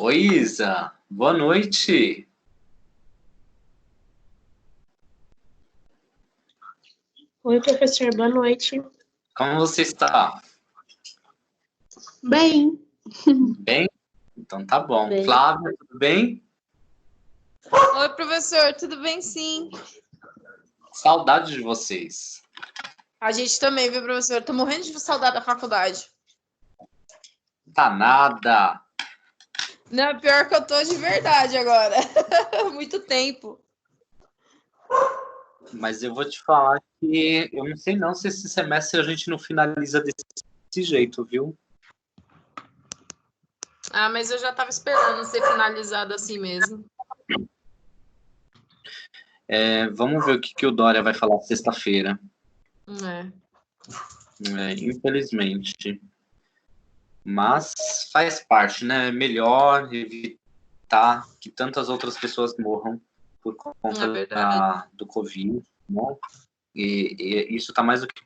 Oi, Isa. Boa noite. Oi, professor, boa noite. Como você está? Bem. Bem? Então tá bom. Bem. Flávia, tudo bem? Oi, professor, tudo bem, sim? Saudade de vocês. A gente também, viu, professor? Tô morrendo de saudade da faculdade. Tá nada. Não, pior que eu tô de verdade agora. Muito tempo. Mas eu vou te falar que eu não sei não se esse semestre a gente não finaliza desse jeito, viu? Ah, mas eu já tava esperando ser finalizado assim mesmo. Vamos ver o que o Dória vai falar sexta-feira. Infelizmente. Mas faz parte, né? É melhor evitar que tantas outras pessoas morram por conta do Covid, né? E isso está mais do que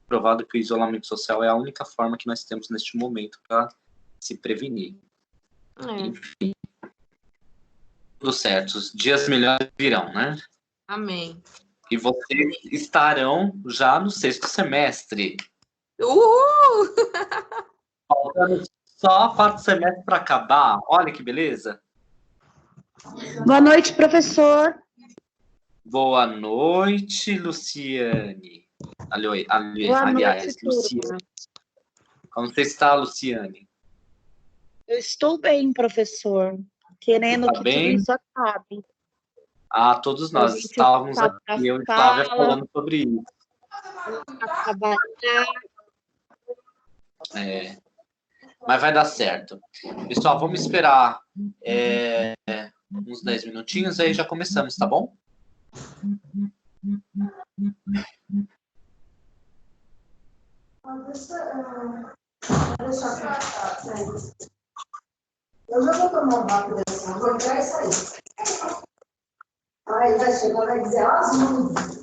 provado que o isolamento social é a única forma que nós temos neste momento para se prevenir. Enfim, tudo certo. Os dias melhores virão, né? Amém. E vocês estarão já no sexto semestre. Uhul! Faltando só 4 semestres para acabar. Olha que beleza. Boa noite, professor. Boa noite, Luciane. Aliás, Luciane. Como você está, Luciane? Eu estou bem, professor. Querendo que bem? tudo isso acabe. Todos nós estávamos aqui, eu e Flávia, falando sobre isso. Acabar. Mas vai dar certo. Pessoal, vamos esperar uns 10 minutinhos, aí já começamos, tá bom? Eu já vou tomar um rápido assim, vou entrar e sair. Aí vai chegar, vai dizer, as luzes.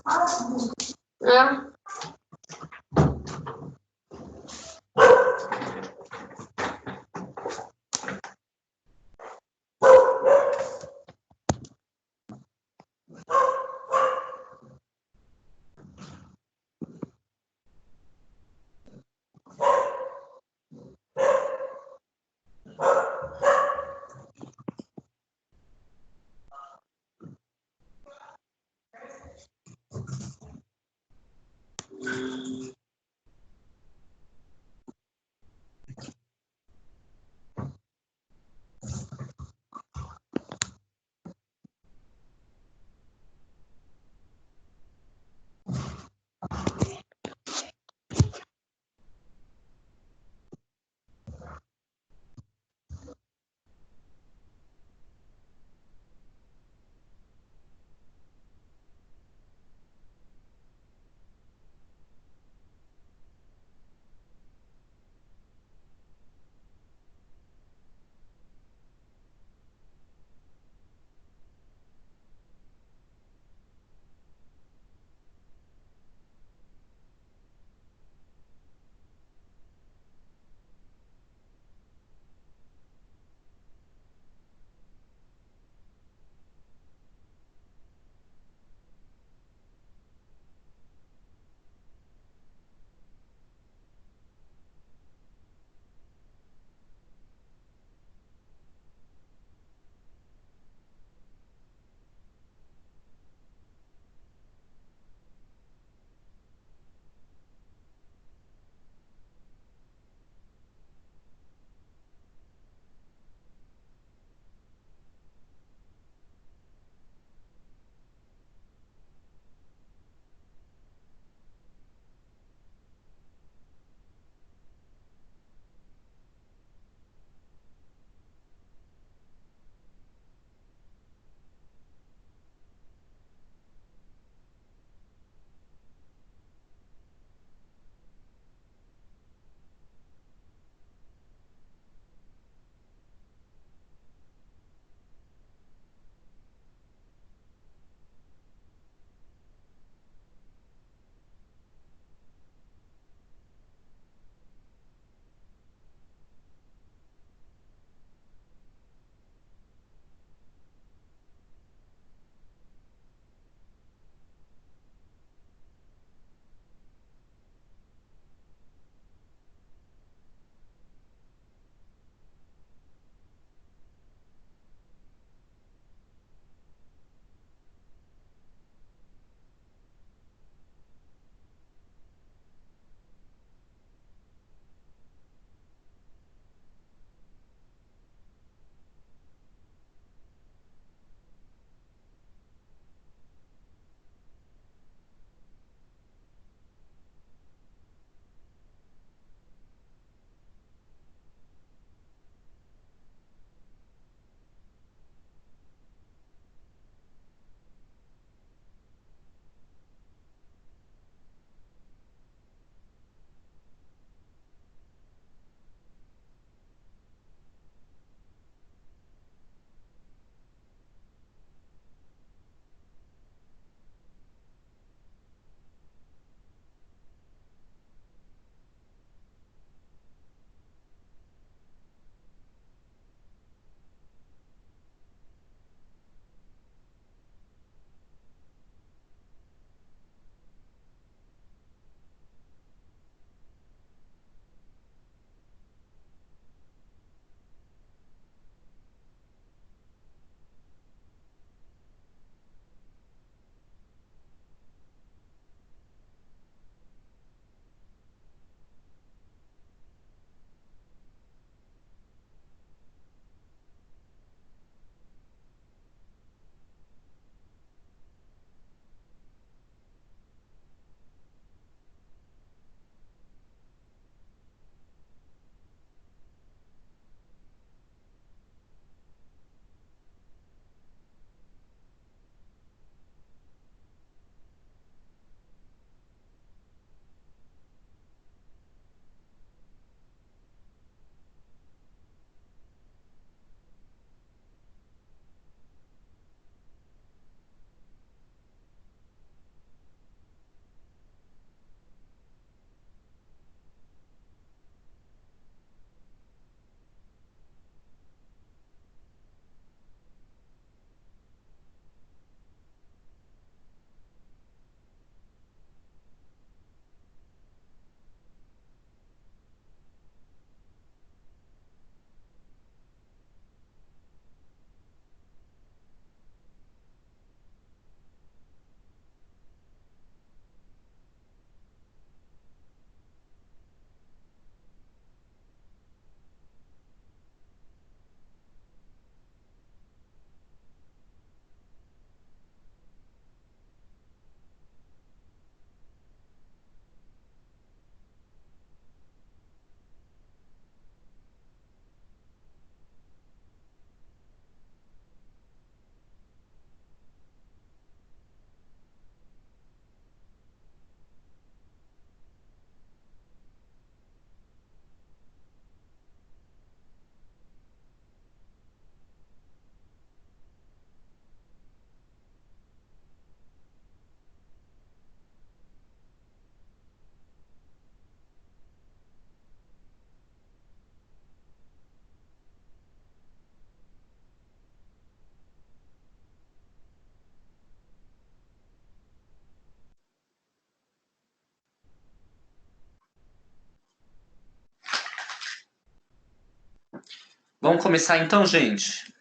Vamos começar então, gente?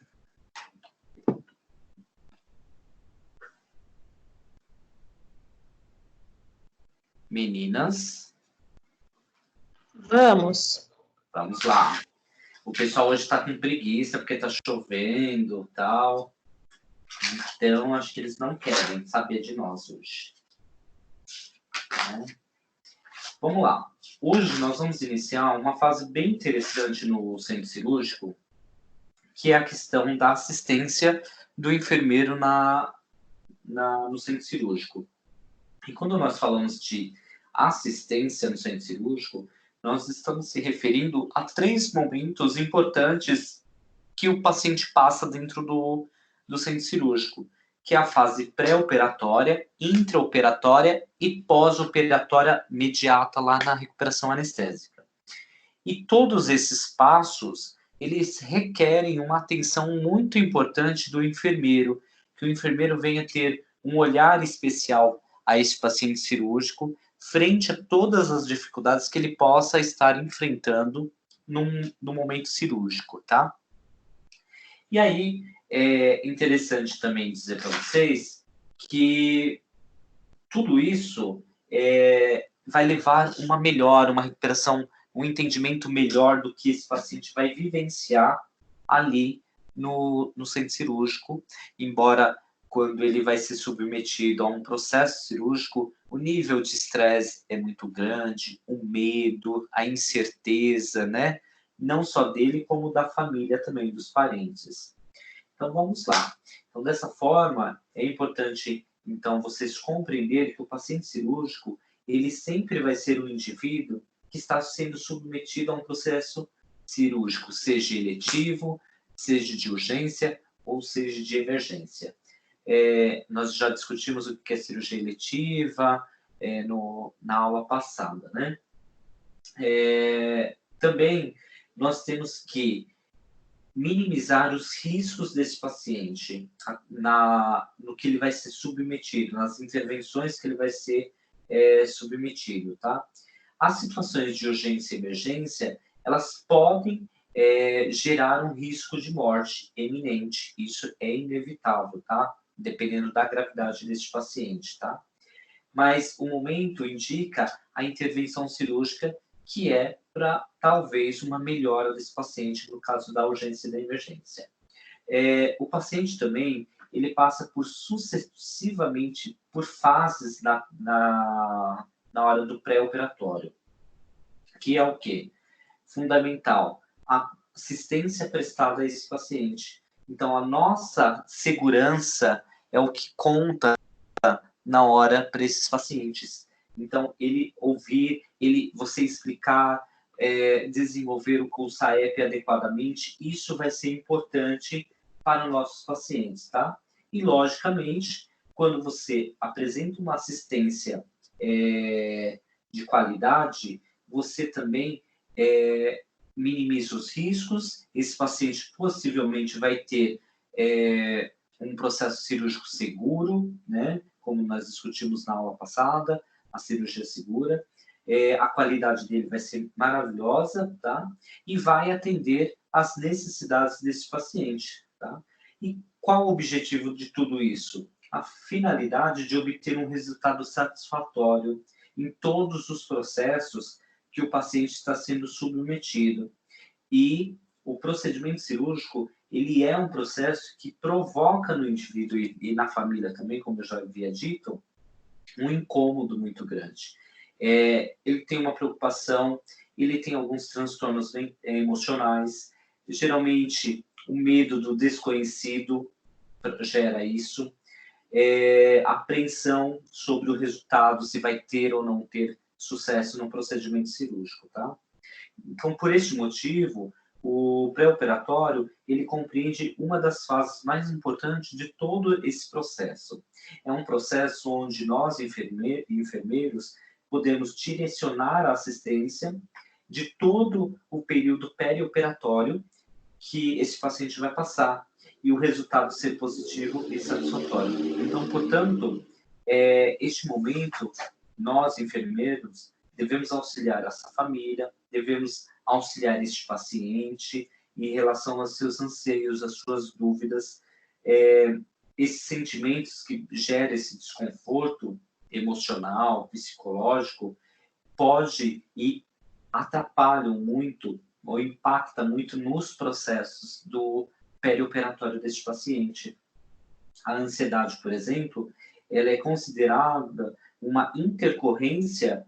Meninas, Vamos. vamos lá. O pessoal hoje está com preguiça porque está chovendo e tal. Então, acho que eles não querem saber de nós hoje. Né? Vamos lá. Hoje nós vamos iniciar uma fase bem interessante no centro cirúrgico, que é a questão da assistência do enfermeiro no centro cirúrgico. E quando nós falamos de assistência no centro cirúrgico, nós estamos se referindo a 3 momentos importantes que o paciente passa dentro do centro cirúrgico, que é a fase pré-operatória, intraoperatória e pós-operatória imediata lá na recuperação anestésica. E todos esses passos, eles requerem uma atenção muito importante do enfermeiro, que o enfermeiro venha ter um olhar especial a esse paciente cirúrgico, frente a todas as dificuldades que ele possa estar enfrentando no momento cirúrgico, tá? E aí, é interessante também dizer para vocês que tudo isso vai levar uma melhora, uma recuperação, um entendimento melhor do que esse paciente vai vivenciar ali no centro cirúrgico, embora quando ele vai ser submetido a um processo cirúrgico, o nível de estresse é muito grande, o medo, a incerteza, né? Não só dele, como da família também, dos parentes. Então, vamos lá. Então, dessa forma, é importante, então, vocês compreenderem que o paciente cirúrgico, ele sempre vai ser um indivíduo que está sendo submetido a um processo cirúrgico, seja eletivo, seja de urgência ou seja de emergência. Nós já discutimos o que é cirurgia eletiva na aula passada, né? Também nós temos que minimizar os riscos desse paciente no que ele vai ser submetido, nas intervenções que ele vai ser submetido, tá? As situações de urgência e emergência, elas podem gerar um risco de morte eminente. Isso é inevitável, tá? Dependendo da gravidade desse paciente, tá? Mas o momento indica a intervenção cirúrgica, que é para talvez uma melhora desse paciente no caso da urgência e da emergência. O paciente também, ele passa sucessivamente por fases na hora do pré-operatório, que é o quê? Fundamental, a assistência prestada a esse paciente. Então, a nossa segurança é o que conta na hora para esses pacientes. Então, ele ouvir, você explicar, desenvolver o CULSA-EP adequadamente, isso vai ser importante para os nossos pacientes, tá? E, logicamente, quando você apresenta uma assistência de qualidade, você também minimiza os riscos, esse paciente possivelmente vai ter um processo cirúrgico seguro, né? Como nós discutimos na aula passada, a cirurgia segura, a qualidade dele vai ser maravilhosa, tá? E vai atender às necessidades desse paciente, tá? E qual o objetivo de tudo isso? A finalidade de obter um resultado satisfatório em todos os processos que o paciente está sendo submetido. E o procedimento cirúrgico, ele é um processo que provoca no indivíduo e na família também, como eu já havia dito, um incômodo muito grande. Ele tem uma preocupação, ele tem alguns transtornos emocionais, geralmente o medo do desconhecido gera isso, apreensão sobre o resultado, se vai ter ou não ter sucesso no procedimento cirúrgico, tá? Então, por este motivo, o pré-operatório, ele compreende uma das fases mais importantes de todo esse processo. É um processo onde nós, enfermeiros, podemos direcionar a assistência de todo o período perioperatório que esse paciente vai passar e o resultado ser positivo e satisfatório. Então, portanto, este momento, nós, enfermeiros, devemos auxiliar essa família, devemos auxiliar este paciente em relação aos seus anseios, às suas dúvidas. Esses sentimentos que geram esse desconforto emocional, psicológico, pode e atrapalham muito ou impacta muito nos processos do perioperatório deste paciente. A ansiedade, por exemplo, ela é considerada uma intercorrência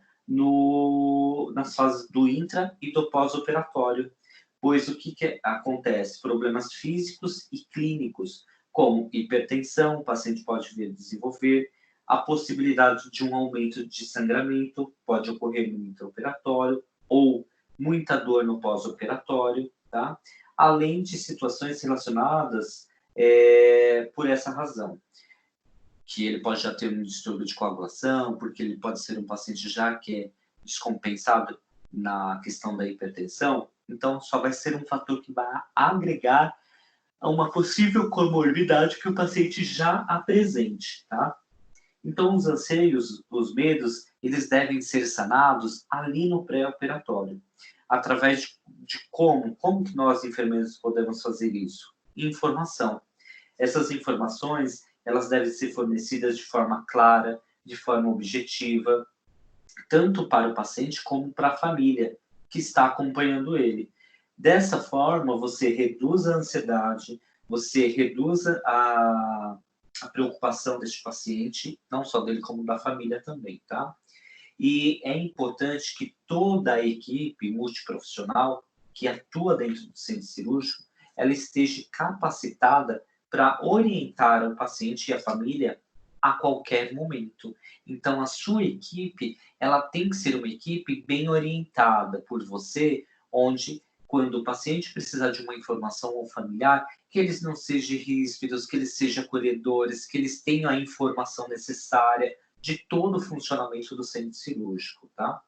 nas fases do intra e do pós-operatório, pois o que acontece? Problemas físicos e clínicos, como hipertensão, o paciente pode vir desenvolver, a possibilidade de um aumento de sangramento pode ocorrer no intraoperatório, ou muita dor no pós-operatório, tá? Além de situações relacionadas por essa razão, que ele pode já ter um distúrbio de coagulação, porque ele pode ser um paciente já que é descompensado na questão da hipertensão, então só vai ser um fator que vai agregar a uma possível comorbidade que o paciente já apresente, tá? Então, os anseios, os medos, eles devem ser sanados ali no pré-operatório, através de como que nós, enfermeiros, podemos fazer isso? Informação. Essas informações, elas devem ser fornecidas de forma clara, de forma objetiva, tanto para o paciente como para a família que está acompanhando ele. Dessa forma, você reduz a ansiedade, você reduz a preocupação deste paciente, não só dele, como da família também, tá? E é importante que toda a equipe multiprofissional que atua dentro do centro cirúrgico, ela esteja capacitada para orientar o paciente e a família a qualquer momento. Então, a sua equipe, ela tem que ser uma equipe bem orientada por você, onde, quando o paciente precisar de uma informação ou familiar, que eles não sejam ríspidos, que eles sejam acolhedores, que eles tenham a informação necessária de todo o funcionamento do centro cirúrgico, tá?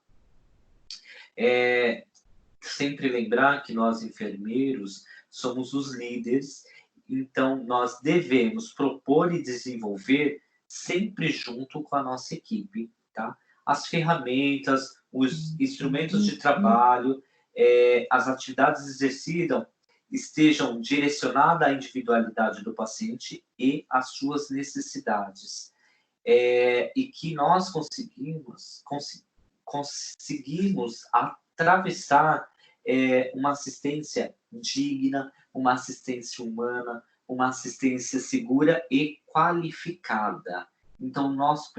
Sempre lembrar que nós, enfermeiros, somos os líderes, então nós devemos propor e desenvolver sempre junto com a nossa equipe, tá? As ferramentas, os instrumentos de trabalho, as atividades exercidas estejam direcionadas à individualidade do paciente e às suas necessidades. E que nós conseguimos atravessar uma assistência digna, uma assistência humana, uma assistência segura e qualificada. Então, nosso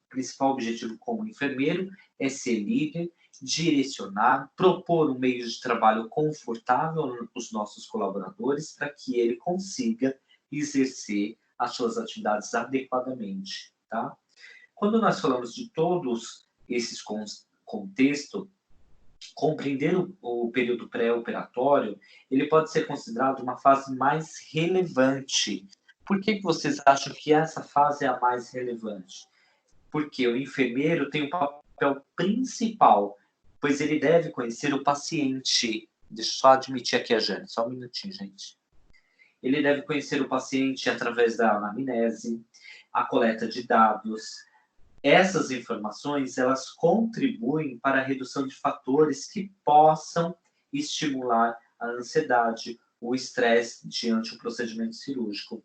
principal objetivo como enfermeiro é ser líder, direcionar, propor um meio de trabalho confortável aos nossos colaboradores para que ele consiga exercer as suas atividades adequadamente, tá? Quando nós falamos de todos esses contextos, compreender o período pré-operatório, ele pode ser considerado uma fase mais relevante. Por que vocês acham que essa fase é a mais relevante? Porque o enfermeiro tem um papel principal, pois ele deve conhecer o paciente. Deixa eu só admitir aqui a Jane, só um minutinho, gente. Ele deve conhecer o paciente através da anamnese, a coleta de dados. Essas informações, elas contribuem para a redução de fatores que possam estimular a ansiedade, o estresse diante do procedimento cirúrgico.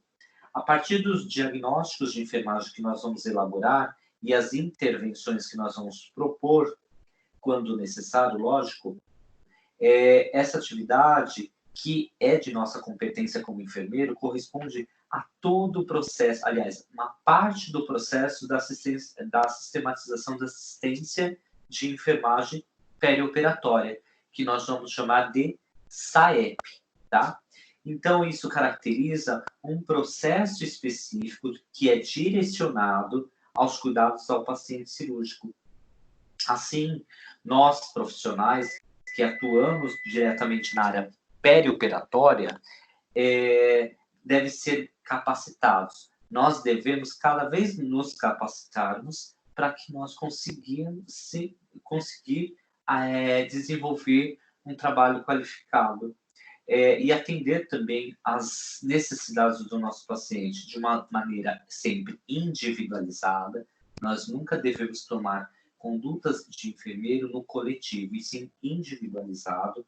A partir dos diagnósticos de enfermagem que nós vamos elaborar e as intervenções que nós vamos propor, quando necessário, lógico, essa atividade, que é de nossa competência como enfermeiro, corresponde a todo o processo, aliás, uma parte do processo da sistematização da assistência de enfermagem perioperatória, que nós vamos chamar de SAEP, tá? Então, isso caracteriza um processo específico que é direcionado aos cuidados ao paciente cirúrgico. Assim, nós, profissionais que atuamos diretamente na área perioperatória, devem ser capacitados. Nós devemos cada vez nos capacitarmos para que nós conseguir desenvolver um trabalho qualificado e atender também às necessidades do nosso paciente de uma maneira sempre individualizada. Nós nunca devemos tomar condutas de enfermeiro no coletivo, e sim individualizado,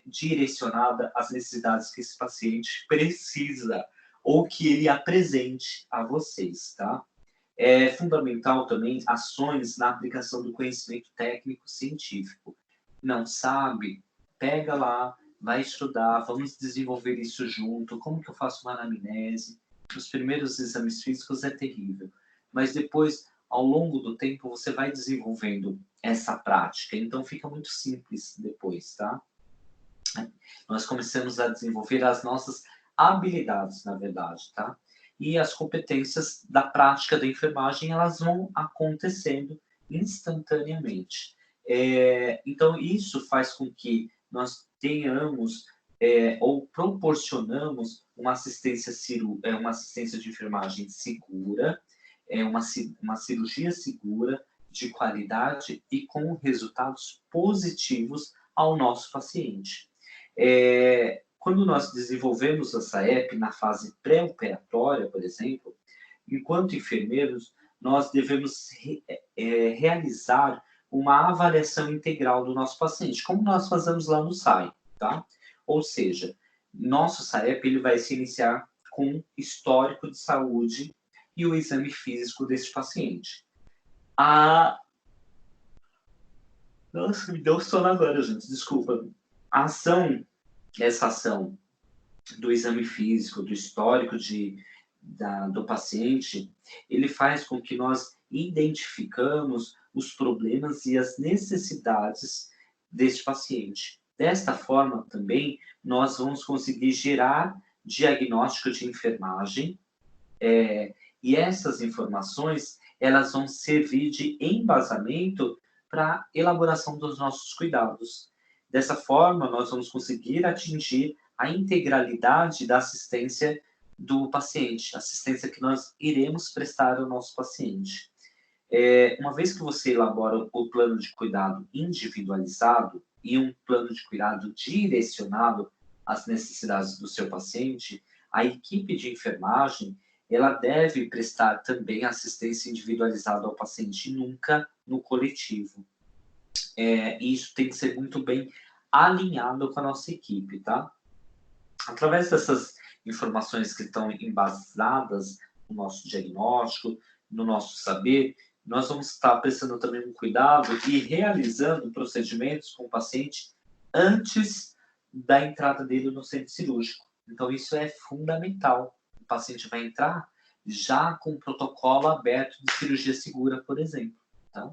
direcionada às necessidades que esse paciente precisa ou que ele apresente a vocês, tá? É fundamental também ações na aplicação do conhecimento técnico-científico. Não sabe? Pega lá, vai estudar, vamos desenvolver isso junto. Como que eu faço uma anamnese? Os primeiros exames físicos é terrível, mas depois, ao longo do tempo, você vai desenvolvendo essa prática. Então, fica muito simples depois, tá? Nós começamos a desenvolver as nossas habilidades, na verdade, tá? E as competências da prática da enfermagem, elas vão acontecendo instantaneamente. Então, isso faz com que nós tenhamos ou proporcionamos uma assistência de enfermagem segura, uma cirurgia segura, de qualidade e com resultados positivos ao nosso paciente. Quando nós desenvolvemos a SAEP na fase pré-operatória, por exemplo, enquanto enfermeiros, nós devemos realizar uma avaliação integral do nosso paciente, como nós fazemos lá no SAI, tá? Ou seja, nosso SAEP ele vai se iniciar com histórico de saúde e o exame físico desse paciente. Nossa, me deu sono agora, gente, desculpa. Essa ação do exame físico, do histórico do paciente, ele faz com que nós identificamos os problemas e as necessidades deste paciente. Desta forma, também, nós vamos conseguir gerar diagnóstico de enfermagem, e essas informações, elas vão servir de embasamento para a elaboração dos nossos cuidados. Dessa forma, nós vamos conseguir atingir a integralidade da assistência do paciente, assistência que nós iremos prestar ao nosso paciente. Uma vez que você elabora o plano de cuidado individualizado e um plano de cuidado direcionado às necessidades do seu paciente, a equipe de enfermagem ela deve prestar também assistência individualizada ao paciente, nunca no coletivo. E isso tem que ser muito bem alinhado com a nossa equipe, tá? Através dessas informações que estão embasadas no nosso diagnóstico, no nosso saber, nós vamos estar prestando também um cuidado e realizando procedimentos com o paciente antes da entrada dele no centro cirúrgico. Então, isso é fundamental. O paciente vai entrar já com o protocolo aberto de cirurgia segura, por exemplo. Tá?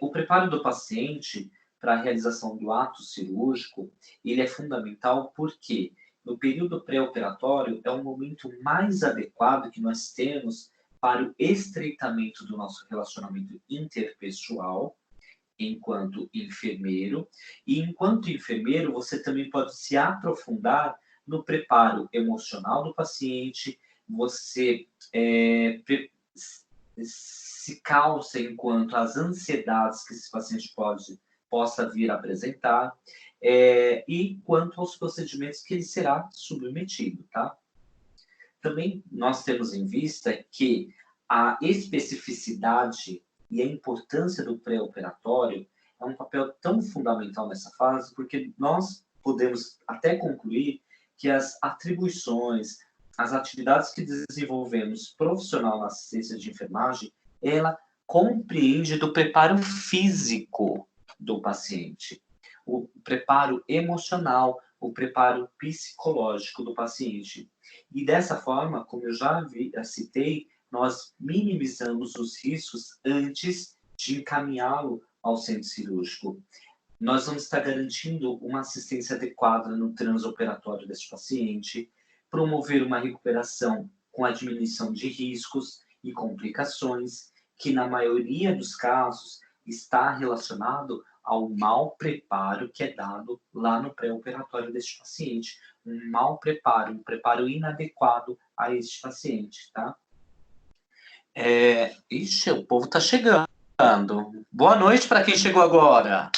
O preparo do paciente para a realização do ato cirúrgico, ele é fundamental porque no período pré-operatório é o momento mais adequado que nós temos para o estreitamento do nosso relacionamento interpessoal enquanto enfermeiro. E enquanto enfermeiro, você também pode se aprofundar no preparo emocional do paciente, você se calça enquanto às ansiedades que esse paciente possa vir a apresentar, e quanto aos procedimentos que ele será submetido, tá? Também nós temos em vista que a especificidade e a importância do pré-operatório é um papel tão fundamental nessa fase, porque nós podemos até concluir que as atribuições, as atividades que desenvolvemos profissional na assistência de enfermagem, ela compreende do preparo físico do paciente, o preparo emocional, o preparo psicológico do paciente. E dessa forma, como eu já citei, nós minimizamos os riscos antes de encaminhá-lo ao centro cirúrgico. Nós vamos estar garantindo uma assistência adequada no transoperatório deste paciente, promover uma recuperação com a diminuição de riscos e complicações, que na maioria dos casos está relacionado ao mau preparo que é dado lá no pré-operatório deste paciente. Um mau preparo, um preparo inadequado a este paciente, tá? Ixi, o povo tá chegando. Boa noite para quem chegou agora.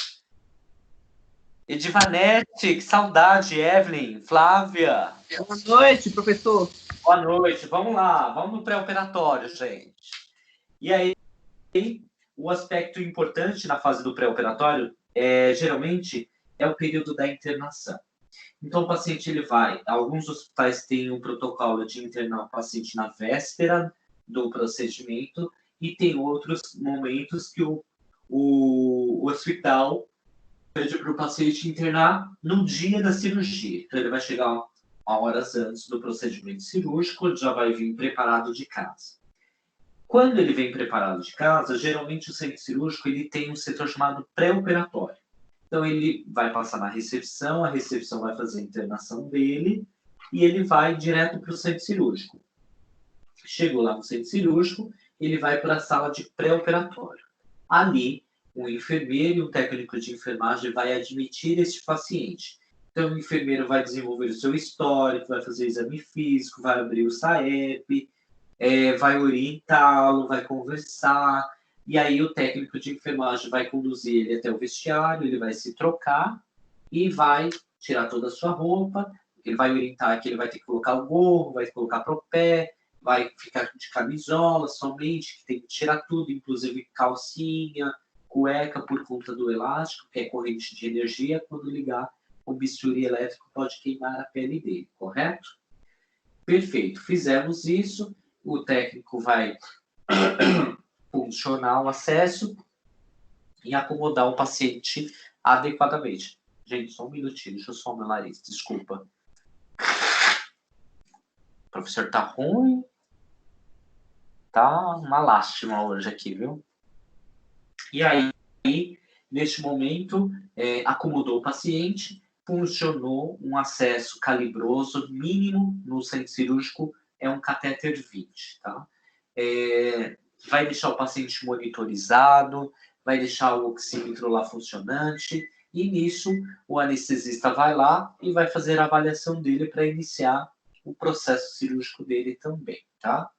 Edivanete, que saudade. Evelyn, Flávia. Boa noite, professor. Boa noite. Vamos lá, vamos no pré-operatório, gente. E aí, o aspecto importante na fase do pré-operatório, geralmente, é o período da internação. Então, o paciente, alguns hospitais têm um protocolo de internar o paciente na véspera do procedimento e tem outros momentos que o hospital pede para o paciente internar no dia da cirurgia. Então, ele vai chegar horas antes do procedimento cirúrgico, já vai vir preparado de casa. Quando ele vem preparado de casa, geralmente o centro cirúrgico ele tem um setor chamado pré-operatório. Então, ele vai passar na recepção, a recepção vai fazer a internação dele e ele vai direto para o centro cirúrgico. Chegou lá no centro cirúrgico, ele vai para a sala de pré-operatório. Ali, o enfermeiro e o técnico de enfermagem vai admitir esse paciente. Então, o enfermeiro vai desenvolver o seu histórico, vai fazer o exame físico, vai abrir o SAEP, vai orientá-lo, vai conversar, e aí o técnico de enfermagem vai conduzir ele até o vestiário, ele vai se trocar e vai tirar toda a sua roupa, ele vai orientar que ele vai ter que colocar o gorro, vai colocar pro pé, vai ficar de camisola somente, que tem que tirar tudo, inclusive calcinha, cueca, por conta do elástico, que é corrente de energia, quando ligar o bisturi elétrico pode queimar a pele dele, correto? Perfeito, fizemos isso, o técnico vai funcionar o acesso e acomodar o paciente adequadamente. Gente, só um minutinho, deixa eu só o meu nariz, desculpa. O professor tá ruim. Tá uma lástima hoje aqui, viu? E aí, neste momento, acomodou o paciente, funcionou um acesso calibroso mínimo no centro cirúrgico, é um catéter 20, tá? Vai deixar o paciente monitorizado, vai deixar o oxímetro lá funcionante, e nisso o anestesista vai lá e vai fazer a avaliação dele para iniciar o processo cirúrgico dele também, tá?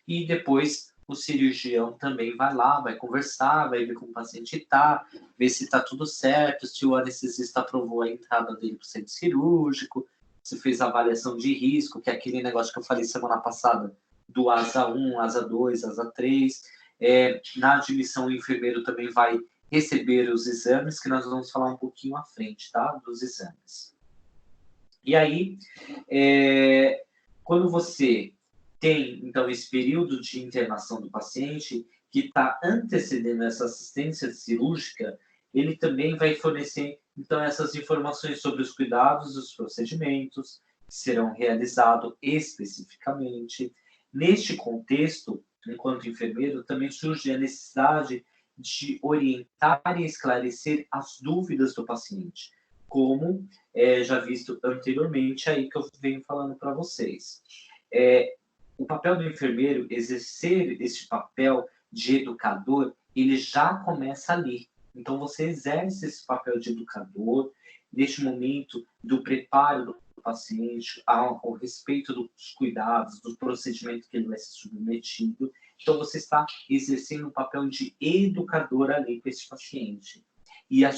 E depois o cirurgião também vai lá, vai conversar, vai ver como o paciente está, ver se está tudo certo, se o anestesista aprovou a entrada dele para o centro cirúrgico, se fez a avaliação de risco, que é aquele negócio que eu falei semana passada, do ASA 1, ASA 2, ASA 3. Na admissão, o enfermeiro também vai receber os exames, que nós vamos falar um pouquinho à frente, tá? Dos exames. E aí, quando você tem, então, esse período de internação do paciente, que está antecedendo essa assistência cirúrgica, ele também vai fornecer, então, essas informações sobre os cuidados dos procedimentos que serão realizados especificamente. Neste contexto, enquanto enfermeiro, também surge a necessidade de orientar e esclarecer as dúvidas do paciente, como já visto anteriormente aí que eu venho falando para vocês. O papel do enfermeiro, exercer esse papel de educador, ele já começa ali. Então, você exerce esse papel de educador, neste momento do preparo do paciente, ao respeito dos cuidados, do procedimento que ele vai ser submetido. Então, você está exercendo o papel de educador ali para esse paciente. E a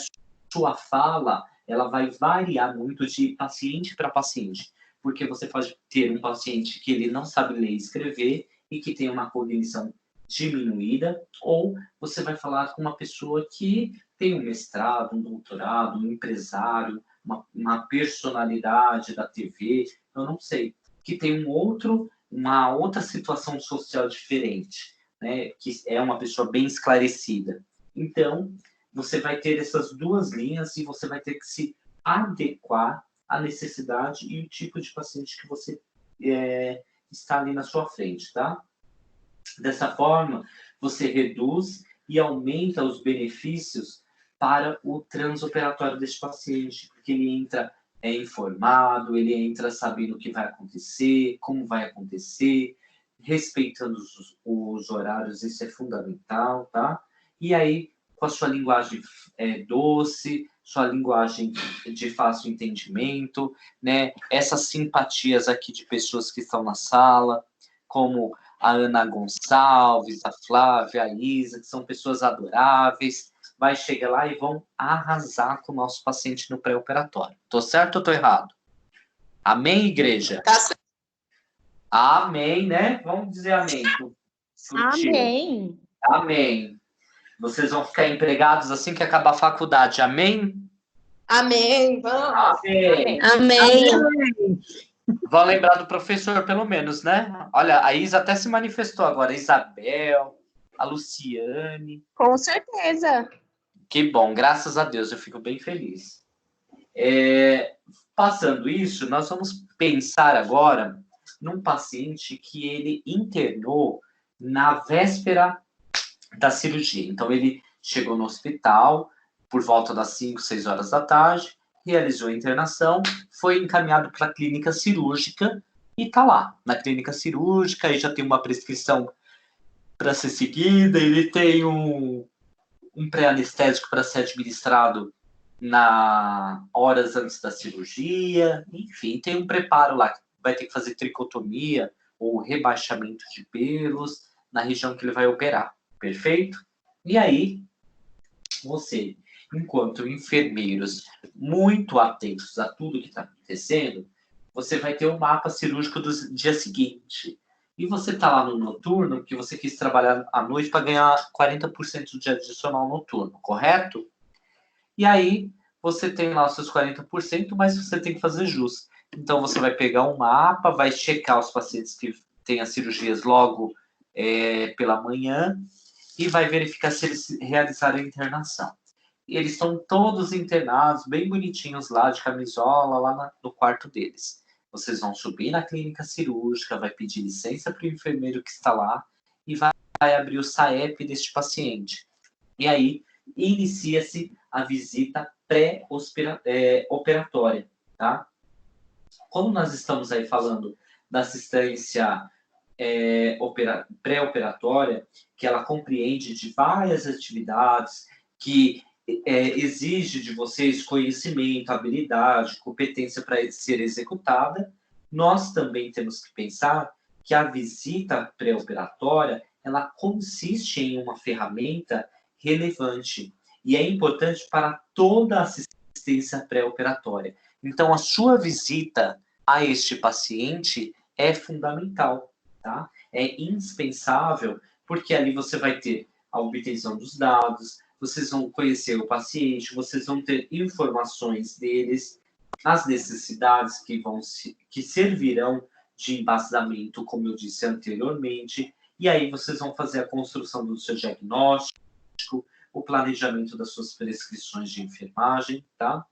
sua fala, ela vai variar muito de paciente para paciente, porque você pode ter um paciente que ele não sabe ler e escrever e que tem uma cognição diminuída, ou você vai falar com uma pessoa que tem um mestrado, um doutorado, um empresário, uma personalidade da TV, eu não sei, que tem uma outra situação social diferente, né, que é uma pessoa bem esclarecida. Então, você vai ter essas duas linhas e você vai ter que se adequar à necessidade e o tipo de paciente que você está ali na sua frente, tá? Dessa forma, você reduz e aumenta os benefícios para o transoperatório deste paciente, porque ele entra informado, ele entra sabendo o que vai acontecer, como vai acontecer, respeitando os horários, isso é fundamental, tá? E aí, com a sua linguagem doce, sua linguagem de fácil entendimento, né? Essas simpatias aqui de pessoas que estão na sala, como a Ana Gonçalves, a Flávia, a Isa, que são pessoas adoráveis, vai chegar lá e vão arrasar com o nosso paciente no pré-operatório. Tô certo ou tô errado? Amém, igreja? Tá certo. Amém, né? Vamos dizer amém. Amém. Amém. Vocês vão ficar empregados assim que acabar a faculdade, amém? Amém. Vamos. Amém. Amém. Vão lembrar do professor, pelo menos, né? Olha, a Isa até se manifestou agora. A Isabel, a Luciane. Com certeza. Que bom, graças a Deus, eu fico bem feliz. Passando isso, nós vamos pensar agora num paciente que ele internou na véspera da cirurgia. Então, ele chegou no hospital por volta das 5, 6 horas da tarde, realizou a internação, foi encaminhado para a clínica cirúrgica e está lá, na clínica cirúrgica, aí já tem uma prescrição para ser seguida, ele tem um pré-anestésico para ser administrado horas antes da cirurgia, enfim, tem um preparo lá, vai ter que fazer tricotomia ou rebaixamento de pelos na região que ele vai operar, perfeito? E aí, você, enquanto enfermeiros muito atentos a tudo que está acontecendo, você vai ter o mapa cirúrgico do dia seguinte. E você está lá no noturno, porque você quis trabalhar à noite para ganhar 40% de adicional noturno, correto? E aí, você tem lá os seus 40%, mas você tem que fazer jus. Então, você vai pegar um mapa, vai checar os pacientes que têm as cirurgias logo pela manhã e vai verificar se eles realizaram a internação. E eles estão todos internados, bem bonitinhos lá, de camisola, lá no quarto deles. Vocês vão subir na clínica cirúrgica, vai pedir licença para o enfermeiro que está lá e vai abrir o SAEP deste paciente. E aí, inicia-se a visita pré-operatória, tá? Como nós estamos aí falando da assistência pré-operatória, que ela compreende de várias atividades, que exige de vocês conhecimento, habilidade, competência para ser executada, nós também temos que pensar que a visita pré-operatória, ela consiste em uma ferramenta relevante e é importante para toda a assistência pré-operatória. Então, a sua visita a este paciente é fundamental, tá? É indispensável, porque ali você vai ter a obtenção dos dados, vocês vão conhecer o paciente, vocês vão ter informações deles, as necessidades que servirão de embasamento, como eu disse anteriormente, e aí vocês vão fazer a construção do seu diagnóstico, o planejamento das suas prescrições de enfermagem, tá?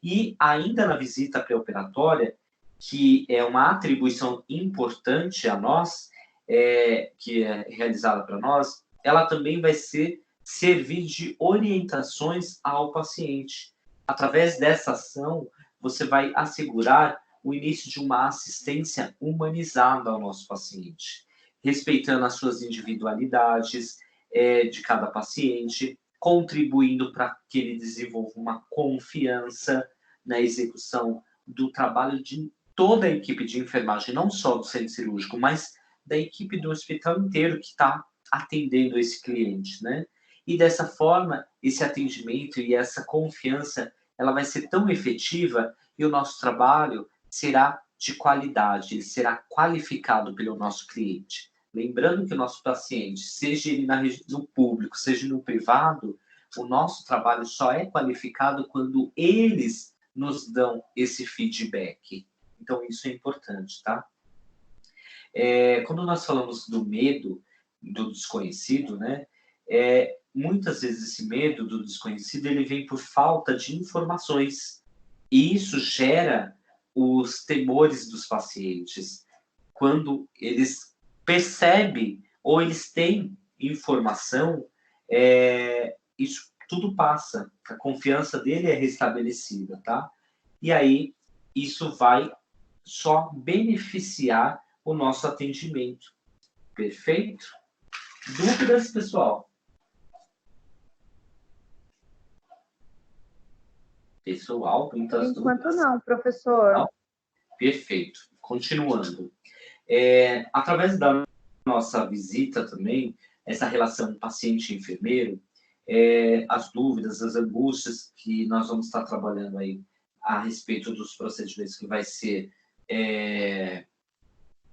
E ainda na visita pré-operatória, que é uma atribuição importante a nós, que é realizada para nós, ela também vai servir de orientações ao paciente. Através dessa ação, você vai assegurar o início de uma assistência humanizada ao nosso paciente, respeitando as suas individualidades de cada paciente, contribuindo para que ele desenvolva uma confiança na execução do trabalho de toda a equipe de enfermagem, não só do centro cirúrgico, mas da equipe do hospital inteiro que está atendendo esse cliente, né? E dessa forma, esse atendimento e essa confiança, ela vai ser tão efetiva e o nosso trabalho será de qualidade, será qualificado pelo nosso cliente. Lembrando que o nosso paciente, seja ele no público, seja no privado, o nosso trabalho só é qualificado quando eles nos dão esse feedback. Então, isso é importante, tá? Quando nós falamos do medo do desconhecido, né? Muitas vezes esse medo do desconhecido, ele vem por falta de informações. E isso gera os temores dos pacientes. Quando eles percebem ou eles têm informação, isso tudo passa. A confiança dele é restabelecida, tá? E aí, isso vai só beneficiar o nosso atendimento. Perfeito? Dúvidas, pessoal? Pessoal, muitas dúvidas? Enquanto não, professor. Não? Perfeito. Continuando. Através da nossa visita também, essa relação paciente-enfermeiro, as dúvidas, as angústias que nós vamos estar trabalhando aí a respeito dos procedimentos que vai ser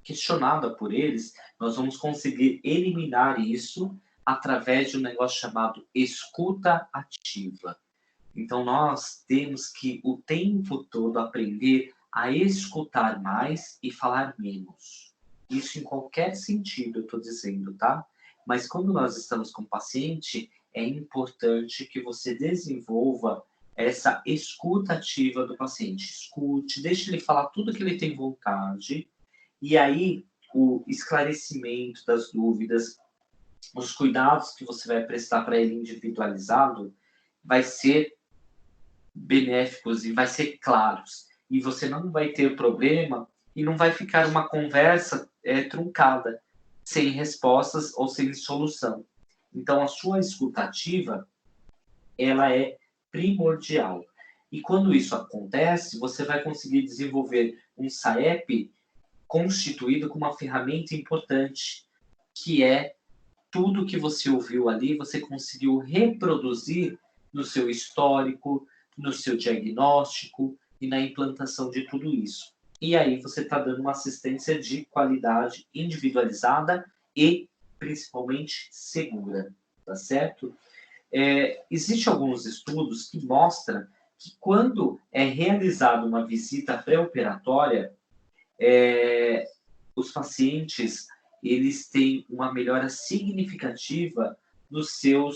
questionada por eles, nós vamos conseguir eliminar isso através de um negócio chamado escuta ativa. Então, nós temos que, o tempo todo, aprender a escutar mais e falar menos. Isso em qualquer sentido, eu estou dizendo, tá? Mas quando nós estamos com o paciente, é importante que você desenvolva essa escuta ativa do paciente. Escute, deixe ele falar tudo que ele tem vontade, e aí o esclarecimento das dúvidas, os cuidados que você vai prestar para ele individualizado, vai ser benéficos e vai ser claros. E você não vai ter problema e não vai ficar uma conversa truncada, sem respostas ou sem solução. Então, a sua escutativa, ela é primordial. E quando isso acontece, você vai conseguir desenvolver um SAEP constituído com uma ferramenta importante, que é tudo que você ouviu ali, você conseguiu reproduzir no seu histórico, no seu diagnóstico e na implantação de tudo isso. E aí você está dando uma assistência de qualidade individualizada e principalmente segura, tá certo? Existem alguns estudos que mostram que quando é realizada uma visita pré-operatória, os pacientes eles têm uma melhora significativa no seu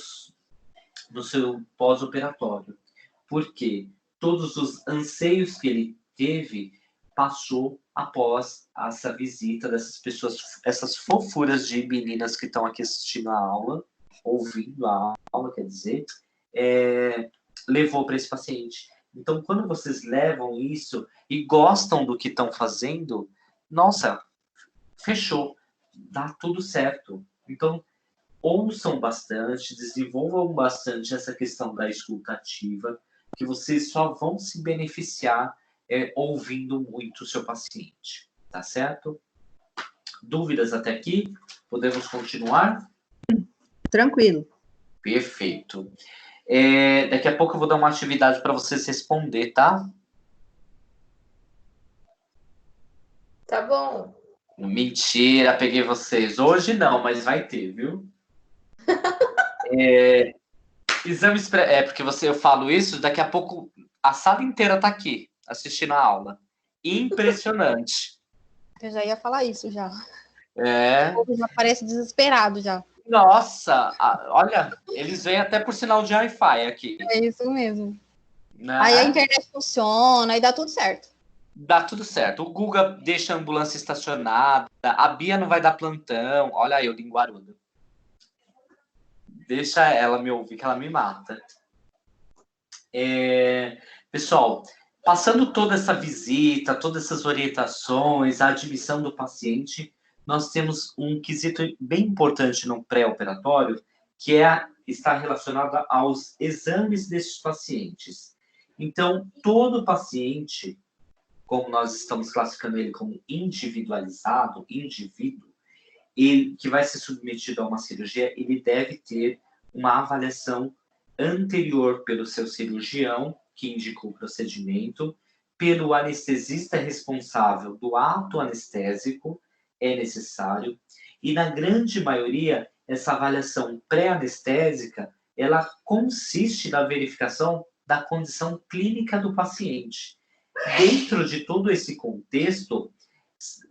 pós-operatório. Porque todos os anseios que ele teve passou após essa visita dessas pessoas, essas fofuras de meninas que estão aqui assistindo a aula, ouvindo a aula, quer dizer, levou para esse paciente. Então, quando vocês levam isso e gostam do que estão fazendo, nossa, fechou, dá tudo certo. Então, ouçam bastante, desenvolvam bastante essa questão da escuta ativa, que vocês só vão se beneficiar ouvindo muito o seu paciente, tá certo? Dúvidas até aqui? Podemos continuar? Tranquilo. Perfeito. Daqui a pouco eu vou dar uma atividade para vocês responder, tá? Tá bom. Mentira, peguei vocês. Hoje não, mas vai ter, viu? Exames porque eu falo isso, daqui a pouco a sala inteira tá aqui, assistindo a aula. Impressionante. Eu já ia falar isso já. O povo já parece desesperado já. Nossa, olha, eles vêm até por sinal de Wi-Fi aqui. É isso mesmo. Né? Aí a internet funciona, aí dá tudo certo. Dá tudo certo. O Guga deixa a ambulância estacionada, a Bia não vai dar plantão. Olha eu, linguaruda. Deixa ela me ouvir, que ela me mata. Pessoal, passando toda essa visita, todas essas orientações, a admissão do paciente, nós temos um quesito bem importante no pré-operatório, que está relacionado aos exames desses pacientes. Então, todo paciente, como nós estamos classificando ele como individualizado, indivíduo, ele que vai ser submetido a uma cirurgia, ele deve ter uma avaliação anterior pelo seu cirurgião, que indicou o procedimento, pelo anestesista responsável do ato anestésico, é necessário, e na grande maioria, essa avaliação pré-anestésica, ela consiste na verificação da condição clínica do paciente. Dentro de todo esse contexto,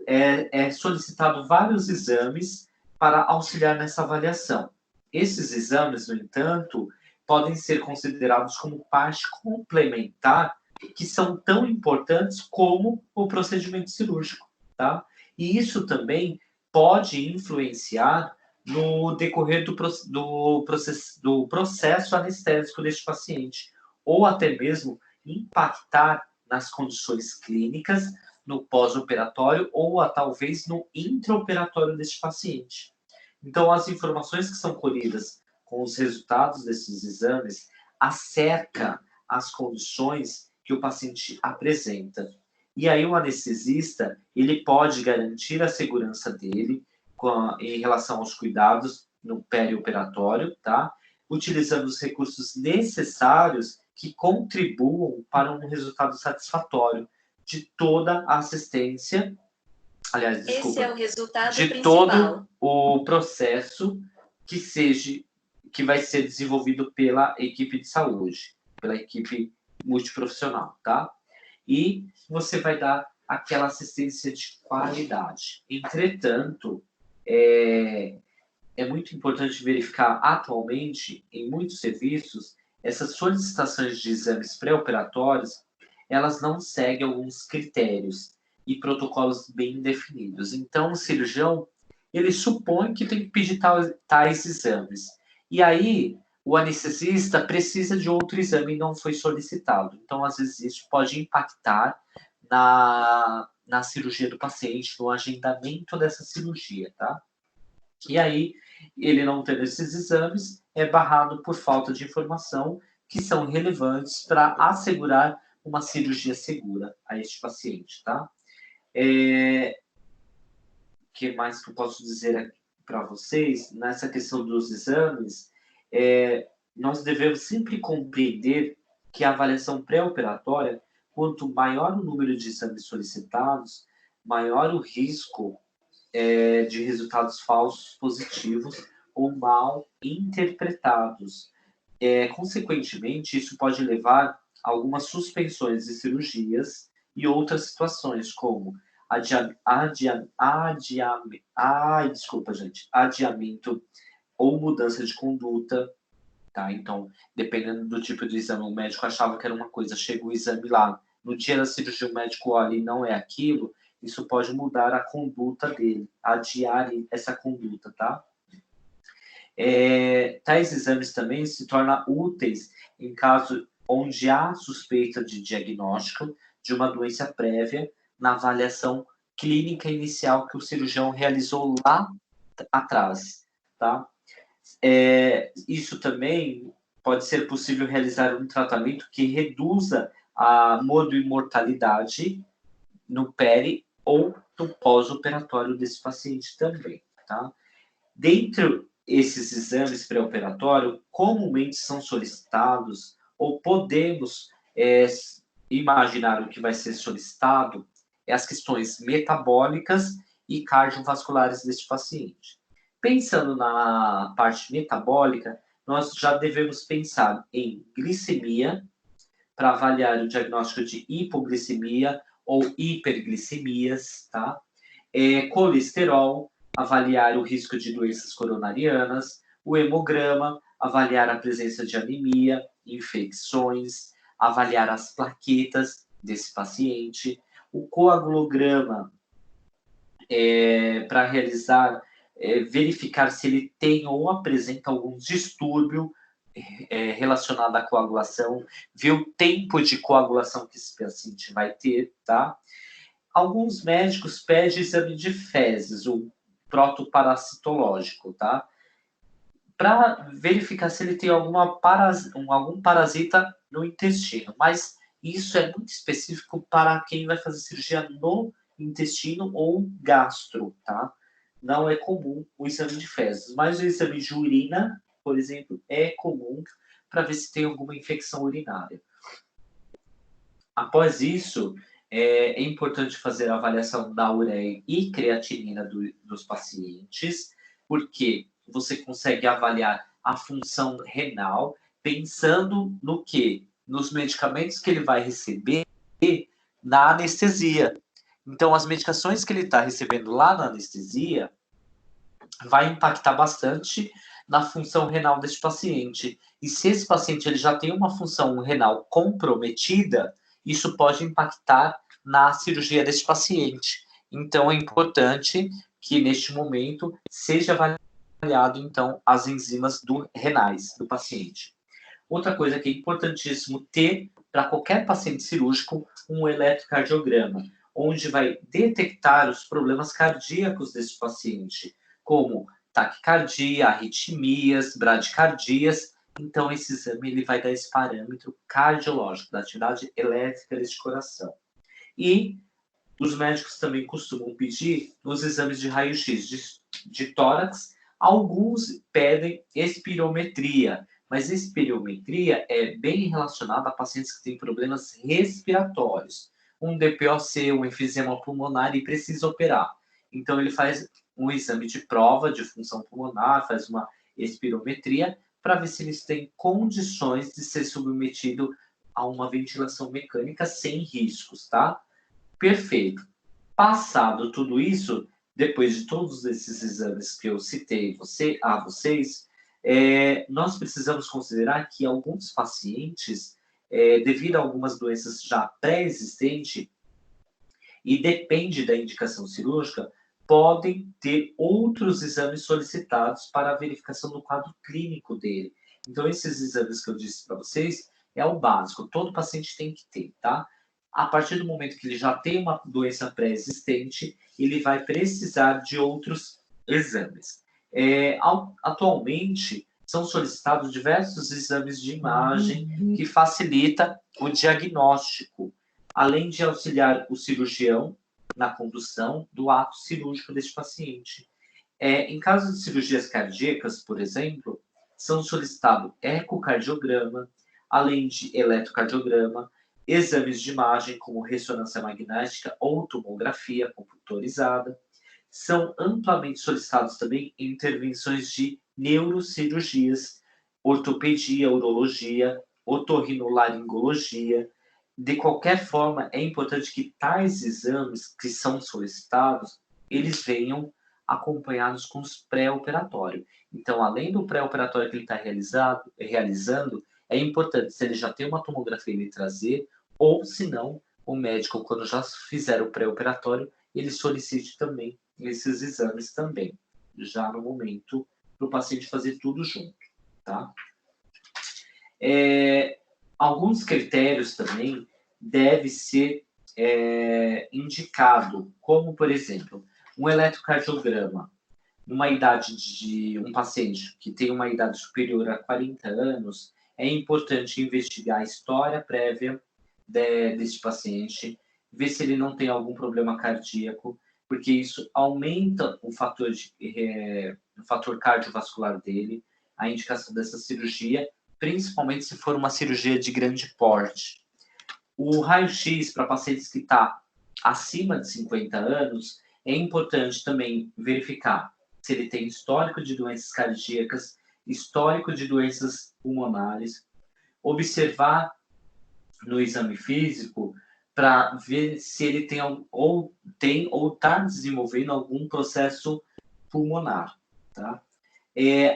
é solicitado vários exames para auxiliar nessa avaliação. Esses exames, no entanto, podem ser considerados como parte complementar, que são tão importantes como o procedimento cirúrgico, tá? E isso também pode influenciar no decorrer do processo anestésico deste paciente, ou até mesmo impactar nas condições clínicas, no pós-operatório ou talvez no intraoperatório deste paciente. Então, as informações que são colhidas com os resultados desses exames acerca as condições que o paciente apresenta. E aí o anestesista, ele pode garantir a segurança dele em relação aos cuidados no perioperatório, tá? Utilizando os recursos necessários que contribuam para um resultado satisfatório de toda a assistência, aliás, desculpa, esse é o resultado de principal. todo o processo que vai ser desenvolvido pela equipe de saúde, pela equipe multiprofissional, tá? E você vai dar aquela assistência de qualidade. Entretanto, é muito importante verificar atualmente, em muitos serviços, essas solicitações de exames pré-operatórios, elas não seguem alguns critérios e protocolos bem definidos. Então, o cirurgião, ele supõe que tem que pedir tais exames. E aí, o anestesista precisa de outro exame e não foi solicitado. Então, às vezes, isso pode impactar na cirurgia do paciente, no agendamento dessa cirurgia, tá? E aí, ele não tendo esses exames, é barrado por falta de informação que são relevantes para assegurar uma cirurgia segura a este paciente, tá? Que mais que eu posso dizer para vocês? Nessa questão dos exames, nós devemos sempre compreender que a avaliação pré-operatória, quanto maior o número de exames solicitados, maior o risco de resultados falsos positivos ou mal interpretados. Consequentemente, isso pode levar a algumas suspensões de cirurgias e outras situações, como adiamento ou mudança de conduta, tá? Então, dependendo do tipo de exame, o médico achava que era uma coisa, chega o exame lá, no dia da cirurgia o médico olha e não é aquilo, isso pode mudar a conduta dele, adiar essa conduta, tá? Tais exames também se tornam úteis em caso onde há suspeita de diagnóstico de uma doença prévia na avaliação clínica inicial que o cirurgião realizou lá atrás, tá? Isso também pode ser possível realizar um tratamento que reduza a mortalidade no peri ou no pós-operatório desse paciente também, tá? Dentro esses exames pré-operatórios, comumente são solicitados, ou podemos imaginar o que vai ser solicitado, as questões metabólicas e cardiovasculares deste paciente. Pensando na parte metabólica, nós já devemos pensar em glicemia, para avaliar o diagnóstico de hipoglicemia ou hiperglicemias, tá? Colesterol, avaliar o risco de doenças coronarianas, o hemograma, avaliar a presença de anemia, infecções, avaliar as plaquetas desse paciente, o coagulograma, para realizar, verificar se ele tem ou apresenta algum distúrbio relacionado à coagulação, ver o tempo de coagulação que esse paciente vai ter, tá? Alguns médicos pedem exame de fezes, o protoparasitológico, tá? Para verificar se ele tem algum parasita no intestino, mas isso é muito específico para quem vai fazer cirurgia no intestino ou gastro, tá? Não é comum o exame de fezes, mas o exame de urina, por exemplo, é comum para ver se tem alguma infecção urinária. Após isso, é importante fazer a avaliação da ureia e creatinina dos pacientes, porque você consegue avaliar a função renal pensando no quê? Nos medicamentos que ele vai receber na anestesia. Então, as medicações que ele está recebendo lá na anestesia vai impactar bastante na função renal desse paciente. E se esse paciente ele já tem uma função renal comprometida, isso pode impactar na cirurgia desse paciente. Então, é importante que, neste momento, seja avaliado, então, as enzimas renais do paciente. Outra coisa que é importantíssimo ter para qualquer paciente cirúrgico, um eletrocardiograma, onde vai detectar os problemas cardíacos desse paciente, como taquicardia, arritmias, bradicardias. Então, esse exame ele vai dar esse parâmetro cardiológico, da atividade elétrica deste coração. E os médicos também costumam pedir os exames de raio-x de tórax. Alguns pedem espirometria, mas espirometria é bem relacionada a pacientes que têm problemas respiratórios, um DPOC, um enfisema pulmonar e precisa operar. Então, ele faz um exame de prova de função pulmonar, faz uma espirometria, para ver se eles têm condições de ser submetido a uma ventilação mecânica sem riscos, tá? Perfeito. Passado tudo isso, depois de todos esses exames que eu citei a vocês, nós precisamos considerar que alguns pacientes, devido a algumas doenças já pré-existentes, e depende da indicação cirúrgica, podem ter outros exames solicitados para a verificação do quadro clínico dele. Então, esses exames que eu disse para vocês é o básico, todo paciente tem que ter, tá? A partir do momento que ele já tem uma doença pré-existente, ele vai precisar de outros exames. Atualmente, são solicitados diversos exames de imagem que facilita o diagnóstico, além de auxiliar o cirurgião na condução do ato cirúrgico deste paciente. Em caso de cirurgias cardíacas, por exemplo, são solicitados ecocardiograma, além de eletrocardiograma, exames de imagem como ressonância magnética ou tomografia computorizada. São amplamente solicitados também intervenções de neurocirurgias, ortopedia, urologia, otorrinolaringologia. De qualquer forma, é importante que tais exames que são solicitados, eles venham acompanhados com os pré-operatórios. Então, além do pré-operatório que ele está realizando, é importante, se ele já tem uma tomografia, ele trazer, ou se não, o médico, quando já fizer o pré-operatório, ele solicite também esses exames também, já no momento para o paciente fazer tudo junto, tá? Alguns critérios também devem ser indicado, como, por exemplo, um eletrocardiograma, numa idade de um paciente que tem uma idade superior a 40 anos, é importante investigar a história prévia desse paciente, ver se ele não tem algum problema cardíaco, porque isso aumenta o fator cardiovascular dele, a indicação dessa cirurgia, principalmente se for uma cirurgia de grande porte. O raio-x para pacientes que estão acima de 50 anos, é importante também verificar se ele tem histórico de doenças cardíacas, histórico de doenças pulmonares, observar no exame físico para ver se ele tem ou está desenvolvendo algum processo pulmonar, tá?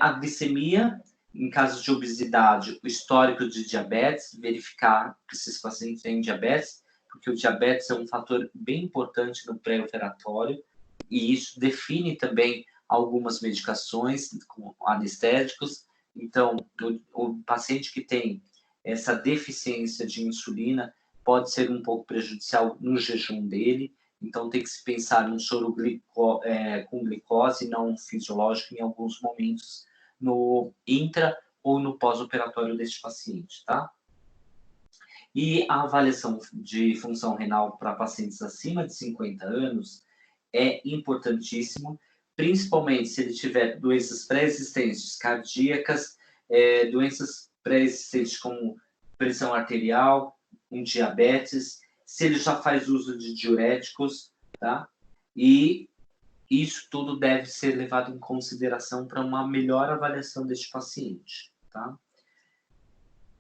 A glicemia, em caso de obesidade, o histórico de diabetes, verificar que esses pacientes têm diabetes, porque o diabetes é um fator bem importante no pré-operatório, e isso define também algumas medicações com anestésicos. Então, o paciente que tem essa deficiência de insulina pode ser um pouco prejudicial no jejum dele, então tem que se pensar num soro com glicose não fisiológico em alguns momentos no intra ou no pós-operatório deste paciente, tá? E a avaliação de função renal para pacientes acima de 50 anos é importantíssimo, principalmente se ele tiver doenças pré-existentes cardíacas, doenças pré-existentes como pressão arterial, um diabetes, se ele já faz uso de diuréticos, tá? E isso tudo deve ser levado em consideração para uma melhor avaliação deste paciente, tá?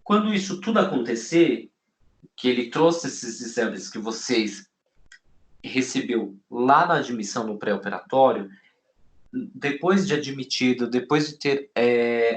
Quando isso tudo acontecer, que ele trouxe esses exames que vocês recebeu lá na admissão no pré-operatório, depois de admitido, depois de ter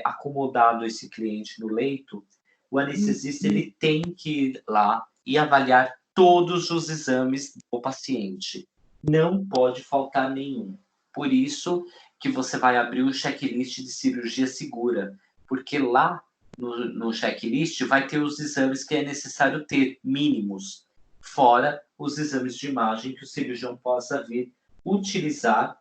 acomodado esse cliente no leito, o anestesista ele tem que ir lá e avaliar todos os exames do paciente. Não pode faltar nenhum. Por isso que você vai abrir o checklist de cirurgia segura, porque lá no checklist vai ter os exames que é necessário ter, mínimos, fora os exames de imagem que o cirurgião possa vir utilizar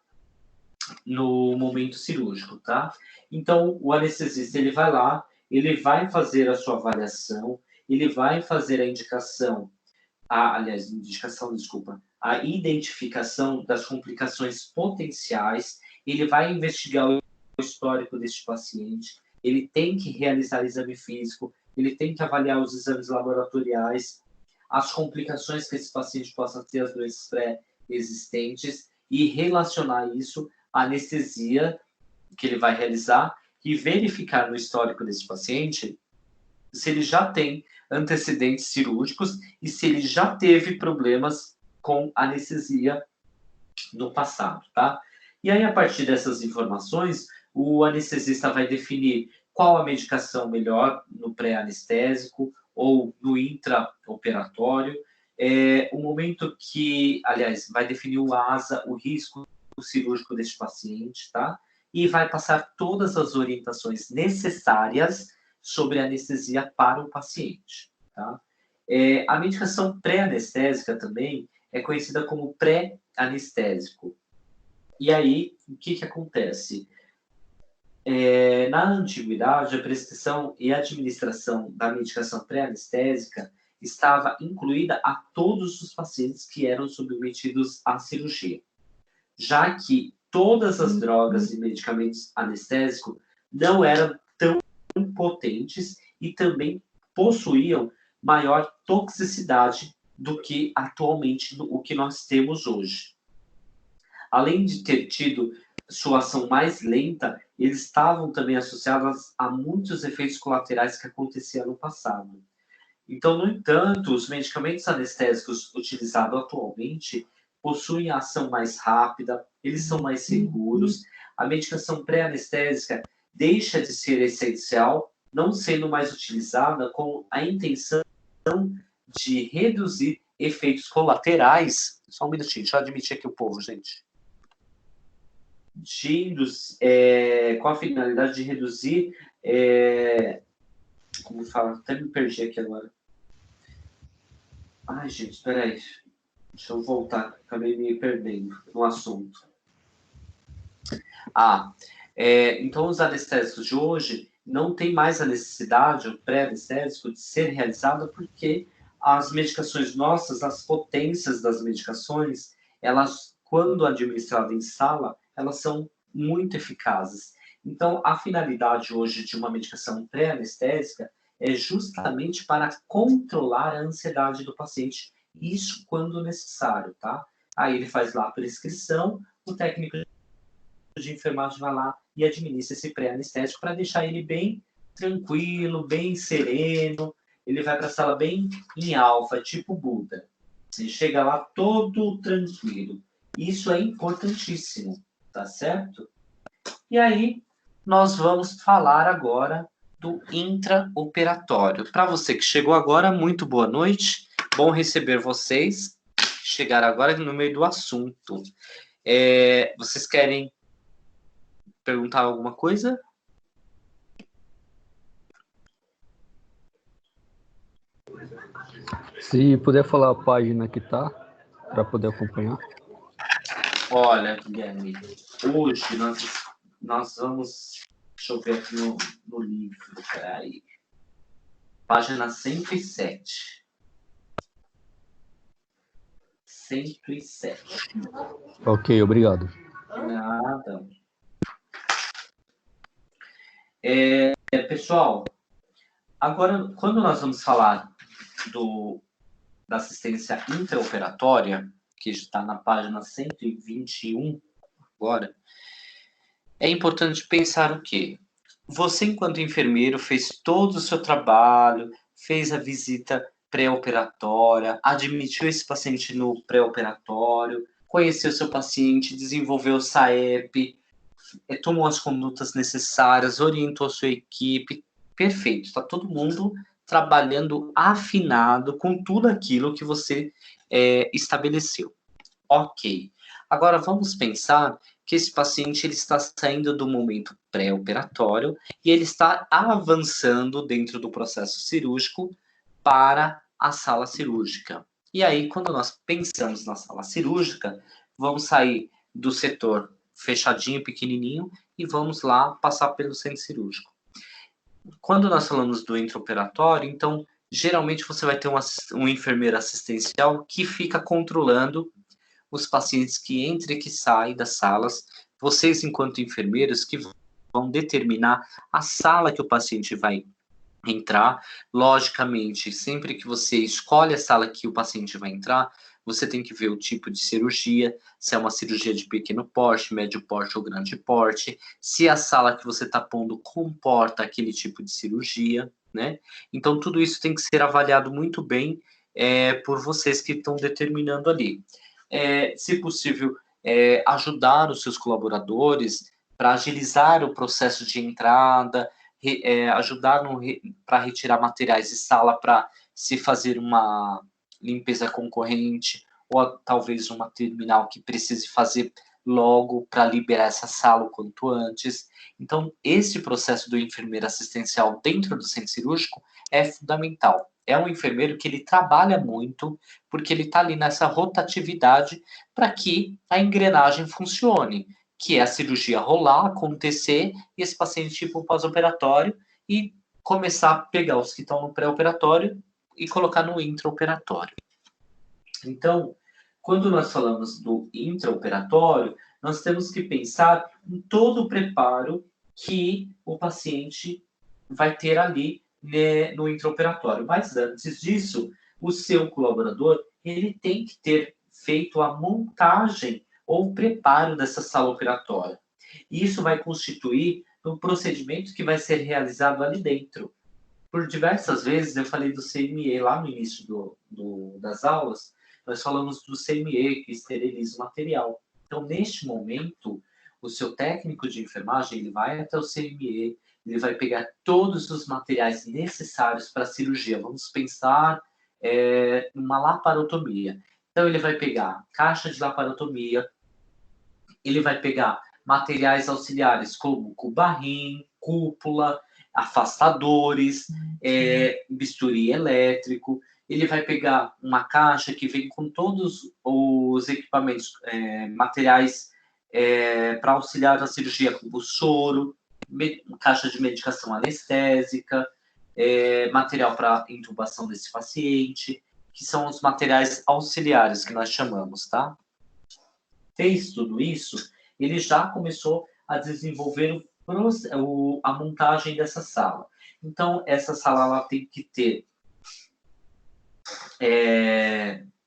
no momento cirúrgico, tá? Então, o anestesista, ele vai lá, ele vai fazer a sua avaliação, ele vai fazer a a identificação das complicações potenciais, ele vai investigar o histórico deste paciente, ele tem que realizar exame físico, ele tem que avaliar os exames laboratoriais, as complicações que esse paciente possa ter, as doenças pré-existentes, e relacionar isso à anestesia que ele vai realizar e verificar no histórico desse paciente se ele já tem antecedentes cirúrgicos e se ele já teve problemas com anestesia no passado, tá? E aí, a partir dessas informações, o anestesista vai definir qual a medicação melhor no pré-anestésico ou no intraoperatório, o momento que, aliás, vai definir o ASA, o risco cirúrgico deste paciente, tá? E vai passar todas as orientações necessárias sobre a anestesia para o paciente, tá? A medicação pré-anestésica também é conhecida como pré-anestésico. E aí, o que acontece? Na antiguidade, a prescrição e administração da medicação pré-anestésica estava incluída a todos os pacientes que eram submetidos à cirurgia, já que todas as drogas e medicamentos anestésicos não eram tão potentes e também possuíam maior toxicidade do que atualmente o que nós temos hoje. Além de ter tido sua ação mais lenta, eles estavam também associados a muitos efeitos colaterais que aconteciam no passado. Então, no entanto, os medicamentos anestésicos utilizados atualmente possuem ação mais rápida, eles são mais seguros, a medicação pré-anestésica deixa de ser essencial, não sendo mais utilizada com a intenção de reduzir efeitos colaterais. Só um minutinho, deixa eu admitir aqui o povo, gente. Com a finalidade de reduzir... como fala? Até me perdi aqui agora. Ai, gente, espera aí. Deixa eu voltar, acabei me perdendo no assunto. Então os anestésicos de hoje não tem mais a necessidade, o pré-anestésico, de ser realizado porque as medicações nossas, as potências das medicações, elas, quando administradas em sala, elas são muito eficazes. Então, a finalidade hoje de uma medicação pré-anestésica é justamente para controlar a ansiedade do paciente, isso quando necessário, tá? Aí ele faz lá a prescrição, o técnico de enfermagem vai lá e administra esse pré-anestésico para deixar ele bem tranquilo, bem sereno. Ele vai para a sala bem em alfa, tipo Buda. Ele chega lá todo tranquilo. Isso é importantíssimo, tá certo? E aí, nós vamos falar agora do intraoperatório. Para você que chegou agora, muito boa noite. Bom receber vocês. Chegaram agora no meio do assunto. Vocês querem perguntar alguma coisa? Se puder falar a página que tá, para poder acompanhar. Olha, Guilherme, hoje nós vamos... Deixa eu ver aqui no livro, peraí. Página 107. 107. Ok, obrigado. Nada. Pessoal, agora, quando nós vamos falar da assistência intraoperatória, que está na página 121 agora, é importante pensar o quê? Você, enquanto enfermeiro, fez todo o seu trabalho, fez a visita pré-operatória, admitiu esse paciente no pré-operatório, conheceu seu paciente, desenvolveu o SAEP, tomou as condutas necessárias, orientou sua equipe. Perfeito, está todo mundo trabalhando afinado com tudo aquilo que você estabeleceu. Ok. Agora, vamos pensar que esse paciente ele está saindo do momento pré-operatório e ele está avançando dentro do processo cirúrgico para a sala cirúrgica. E aí, quando nós pensamos na sala cirúrgica, vamos sair do setor fechadinho, pequenininho, e vamos lá passar pelo centro cirúrgico. Quando nós falamos do intraoperatório, então, geralmente você vai ter um enfermeiro assistencial que fica controlando os pacientes que entram e que saem das salas. Vocês, enquanto enfermeiros, que vão determinar a sala que o paciente vai entrar. Logicamente, sempre que você escolhe a sala que o paciente vai entrar, você tem que ver o tipo de cirurgia, se é uma cirurgia de pequeno porte, médio porte ou grande porte, se a sala que você está pondo comporta aquele tipo de cirurgia, né? Então, tudo isso tem que ser avaliado muito bem por vocês que estão determinando ali. Se possível, ajudar os seus colaboradores para agilizar o processo de entrada, ajudar para retirar materiais de sala para se fazer uma limpeza concorrente, ou talvez uma terminal que precise fazer logo para liberar essa sala o quanto antes. Então, esse processo do enfermeiro assistencial dentro do centro cirúrgico é fundamental. É um enfermeiro que ele trabalha muito, porque ele está ali nessa rotatividade para que a engrenagem funcione, que é a cirurgia rolar, acontecer, e esse paciente ir para o pós-operatório e começar a pegar os que estão no pré-operatório e colocar no intraoperatório. Então, quando nós falamos do intraoperatório, nós temos que pensar em todo o preparo que o paciente vai ter ali, né, no intraoperatório. Mas antes disso, o seu colaborador, ele tem que ter feito a montagem ou o preparo dessa sala operatória. E isso vai constituir um procedimento que vai ser realizado ali dentro. Por diversas vezes eu falei do CME lá no início das aulas, nós falamos do CME, que esteriliza o material. Então, neste momento, o seu técnico de enfermagem ele vai até o CME, ele vai pegar todos os materiais necessários para a cirurgia. Vamos pensar numa laparotomia. Então, ele vai pegar caixa de laparotomia, ele vai pegar materiais auxiliares como cubarrim, cúpula, afastadores, bisturi elétrico. Ele vai pegar uma caixa que vem com todos os equipamentos, materiais para auxiliar na cirurgia, como soro, caixa de medicação anestésica, material para intubação desse paciente, que são os materiais auxiliares que nós chamamos, tá? Fez tudo isso, ele já começou a desenvolver a montagem dessa sala. Então, essa sala ela tem que ter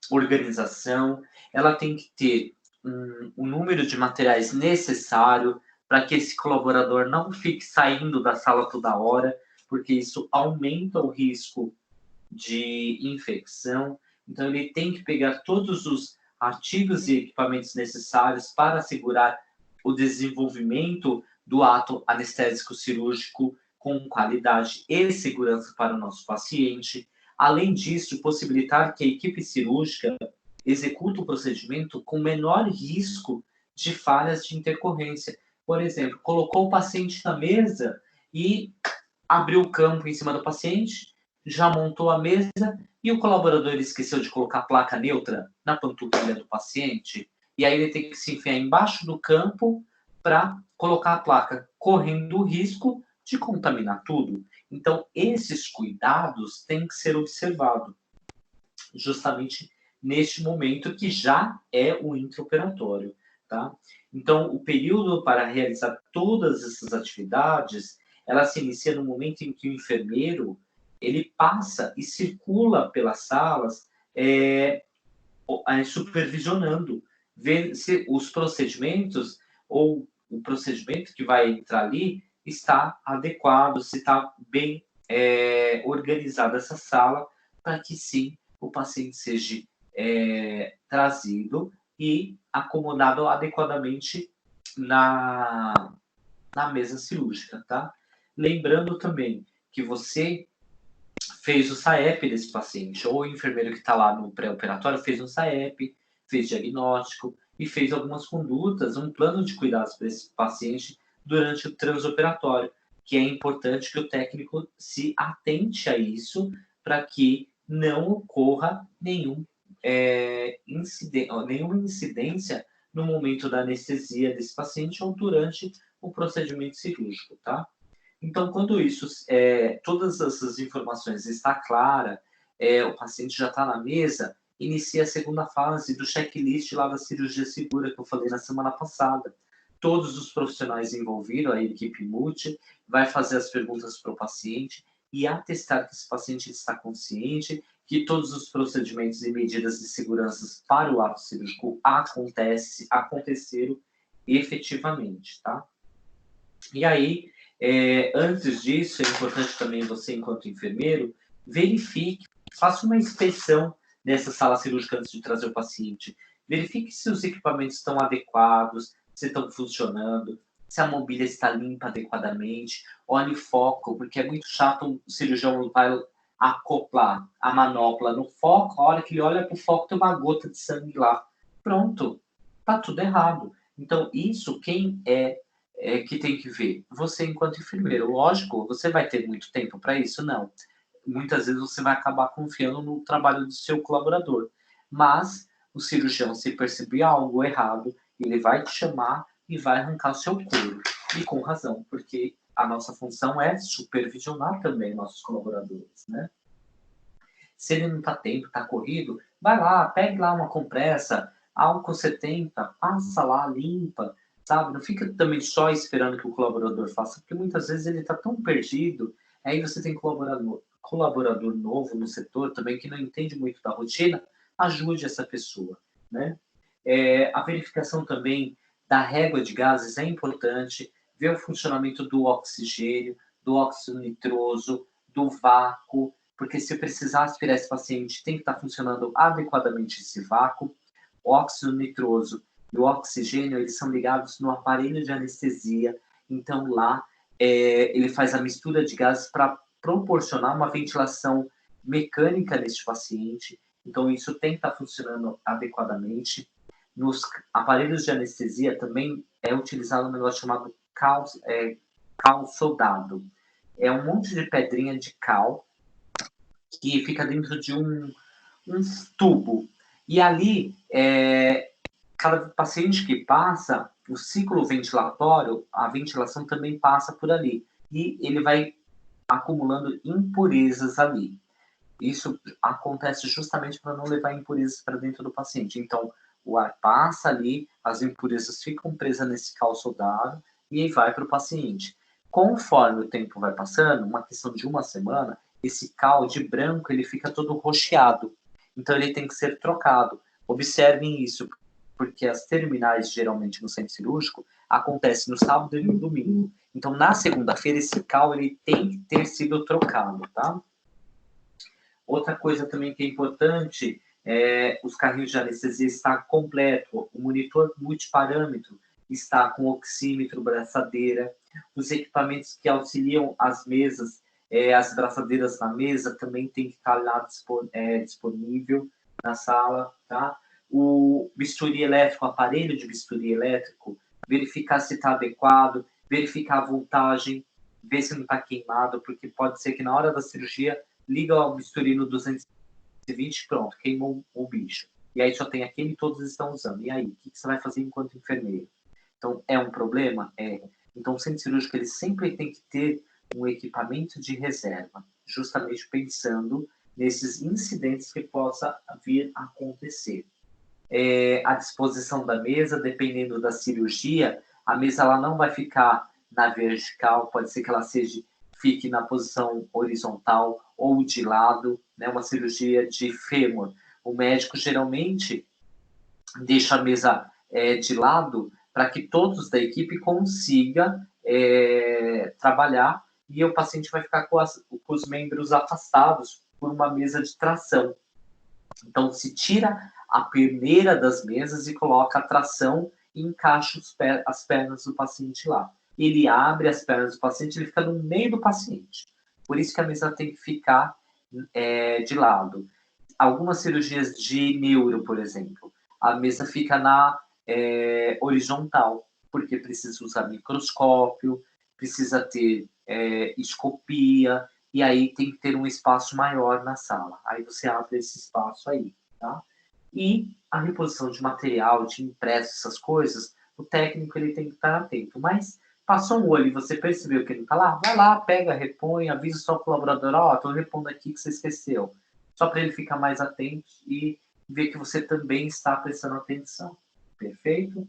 organização, ela tem que ter um número de materiais necessário para que esse colaborador não fique saindo da sala toda hora, porque isso aumenta o risco de infecção. Então, ele tem que pegar todos os artigos e equipamentos necessários para assegurar o desenvolvimento do ato anestésico cirúrgico com qualidade e segurança para o nosso paciente. Além disso, possibilitar que a equipe cirúrgica execute o procedimento com menor risco de falhas de intercorrência. Por exemplo, colocou o paciente na mesa e abriu o campo em cima do paciente, já montou a mesa e o colaborador esqueceu de colocar a placa neutra na panturrilha do paciente, e aí ele tem que se enfiar embaixo do campo para colocar a placa, correndo o risco de contaminar tudo. Então, esses cuidados têm que ser observados, justamente neste momento que já é o intraoperatório, tá? Então, o período para realizar todas essas atividades, ela se inicia no momento em que o enfermeiro ele passa e circula pelas salas supervisionando, ver se os procedimentos ou o procedimento que vai entrar ali está adequado, se está bem organizada essa sala, para que sim, o paciente seja trazido e acomodado adequadamente na mesa cirúrgica, tá? Lembrando também que você fez o SAEP desse paciente, ou o enfermeiro que está lá no pré-operatório fez um SAEP, fez diagnóstico e fez algumas condutas, um plano de cuidados para esse paciente durante o transoperatório, que é importante que o técnico se atente a isso para que não ocorra nenhuma incidência no momento da anestesia desse paciente ou durante o procedimento cirúrgico, tá? Então, quando isso, todas essas informações está clara, o paciente já está na mesa, inicia a segunda fase do checklist lá da cirurgia segura que eu falei na semana passada. Todos os profissionais envolvidos, a equipe multi, vai fazer as perguntas para o paciente e atestar que esse paciente está consciente, que todos os procedimentos e medidas de segurança para o ato cirúrgico aconteceram efetivamente, tá? E aí, antes disso, é importante também você, enquanto enfermeiro, verifique, faça uma inspeção dessa sala cirúrgica antes de trazer o paciente. Verifique se os equipamentos estão adequados, se estão funcionando, se a mobília está limpa adequadamente. Olhe o foco, porque é muito chato o cirurgião vai acoplar a manopla no foco, a hora que ele olha para o foco tem uma gota de sangue lá. Pronto, tá tudo errado. Então, isso quem que tem que ver? Você, enquanto enfermeiro. Lógico, você vai ter muito tempo para isso? Não. Muitas vezes você vai acabar confiando no trabalho do seu colaborador. Mas o cirurgião, se perceber algo errado, ele vai te chamar e vai arrancar o seu couro. E com razão, porque a nossa função é supervisionar também nossos colaboradores, né? Se ele não está tempo, está corrido, vai lá, pegue lá uma compressa, álcool 70, passa lá, limpa, sabe? Não fica também só esperando que o colaborador faça, porque muitas vezes ele está tão perdido, aí você tem colaborador novo no setor também que não entende muito da rotina, ajude essa pessoa, né? A verificação também da régua de gases é importante, ver o funcionamento do oxigênio, do óxido nitroso, do vácuo, porque se precisar aspirar esse paciente, tem que estar funcionando adequadamente esse vácuo. O óxido nitroso e o oxigênio, eles são ligados no aparelho de anestesia, então lá ele faz a mistura de gases para proporcionar uma ventilação mecânica neste paciente, então isso tem que estar funcionando adequadamente. Nos aparelhos de anestesia também é utilizado um negócio chamado cal soldado. É um monte de pedrinha de cal que fica dentro de um tubo. E ali, cada paciente que passa, o ciclo ventilatório, a ventilação também passa por ali. E ele vai acumulando impurezas ali. Isso acontece justamente para não levar impurezas para dentro do paciente. Então, o ar passa ali, as impurezas ficam presas nesse cal soldado e aí vai para o paciente. Conforme o tempo vai passando, uma questão de uma semana, esse cal de branco ele fica todo roxeado. Então ele tem que ser trocado. Observem isso, porque as terminais, geralmente no centro cirúrgico, acontecem no sábado e no domingo. Então na segunda-feira esse cal ele tem que ter sido trocado, tá? Outra coisa também que é importante os carrinhos de anestesia está completo, o monitor multiparâmetro está com oxímetro, braçadeira, os equipamentos que auxiliam as mesas, as braçadeiras na mesa também tem que estar lá disponível na sala, tá? O bisturi elétrico, o aparelho de bisturi elétrico, verificar se está adequado, verificar a voltagem, ver se não está queimado, porque pode ser que na hora da cirurgia liga o bisturi no 220, pronto, queimou o bicho. E aí só tem aquele que todos estão usando. E aí, o que você vai fazer enquanto enfermeiro? Então, é um problema? Então, o centro cirúrgico ele sempre tem que ter um equipamento de reserva, justamente pensando nesses incidentes que possa vir a acontecer. A disposição da mesa, dependendo da cirurgia, a mesa ela não vai ficar na vertical, pode ser que ela fique na posição horizontal ou de lado, né? Uma cirurgia de fêmur. O médico geralmente deixa a mesa de lado para que todos da equipe consigam trabalhar e o paciente vai ficar com os membros afastados por uma mesa de tração. Então, se tira a peneira das mesas e coloca a tração e encaixa as pernas do paciente lá. Ele abre as pernas do paciente, ele fica no meio do paciente. Por isso que a mesa tem que ficar de lado. Algumas cirurgias de neuro, por exemplo, a mesa fica na horizontal, porque precisa usar microscópio, precisa ter escopia, e aí tem que ter um espaço maior na sala. Aí você abre esse espaço aí, tá? E a reposição de material, de impresso, essas coisas, o técnico ele tem que estar atento. Mas passou um olho e você percebeu que ele não está lá, vai lá, pega, repõe, avisa o seu colaborador, estou repondo aqui que você esqueceu. Só para ele ficar mais atento e ver que você também está prestando atenção. Perfeito?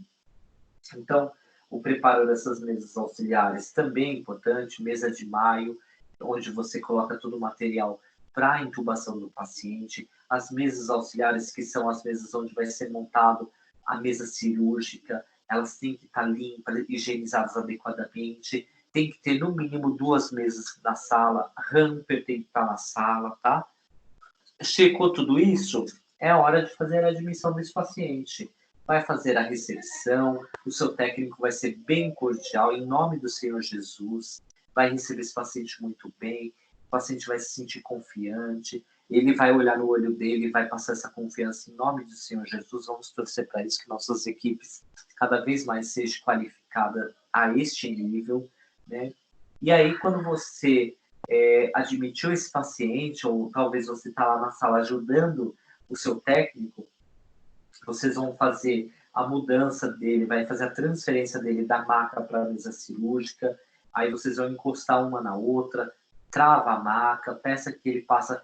Então, o preparo dessas mesas auxiliares também é importante, mesa de maio, onde você coloca todo o material para a intubação do paciente, as mesas auxiliares, que são as mesas onde vai ser montado a mesa cirúrgica, elas têm que estar limpas, higienizadas adequadamente, tem que ter no mínimo 2 mesas na sala, hamper tem que estar na sala, tá? Checou tudo isso, é hora de fazer a admissão desse paciente. Vai fazer a recepção, o seu técnico vai ser bem cordial, em nome do Senhor Jesus, vai receber esse paciente muito bem, o paciente vai se sentir confiante, ele vai olhar no olho dele, vai passar essa confiança em nome do Senhor Jesus. Vamos torcer para isso, que nossas equipes cada vez mais sejam qualificadas a este nível, né? E aí, quando você admitiu esse paciente, ou talvez você está lá na sala ajudando o seu técnico, vocês vão fazer a mudança dele, vai fazer a transferência dele da maca para a mesa cirúrgica, aí vocês vão encostar uma na outra, trava a maca, peça que ele passa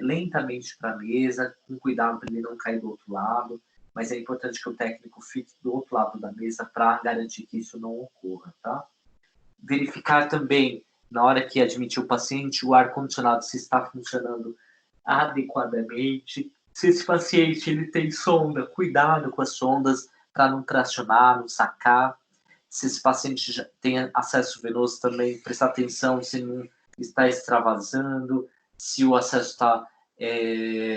lentamente para a mesa, com cuidado para ele não cair do outro lado, mas é importante que o técnico fique do outro lado da mesa para garantir que isso não ocorra, tá? Verificar também, na hora que admitir o paciente, o ar-condicionado se está funcionando adequadamente. Se esse paciente ele tem sonda, cuidado com as sondas para não tracionar, não sacar. Se esse paciente já tem acesso venoso também, prestar atenção se não está extravasando, se o acesso está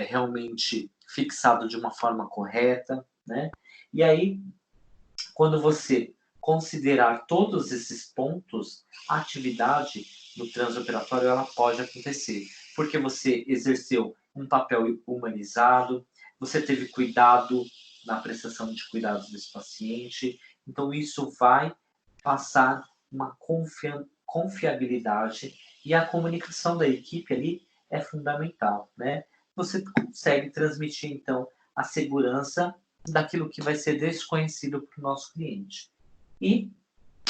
realmente fixado de uma forma correta, né? E aí, quando você considerar todos esses pontos, a atividade no transoperatório ela pode acontecer, porque você exerceu um papel humanizado, você teve cuidado na prestação de cuidados desse paciente, então isso vai passar uma confiabilidade, e a comunicação da equipe ali é fundamental, né? Você consegue transmitir, então, a segurança daquilo que vai ser desconhecido para o nosso cliente. E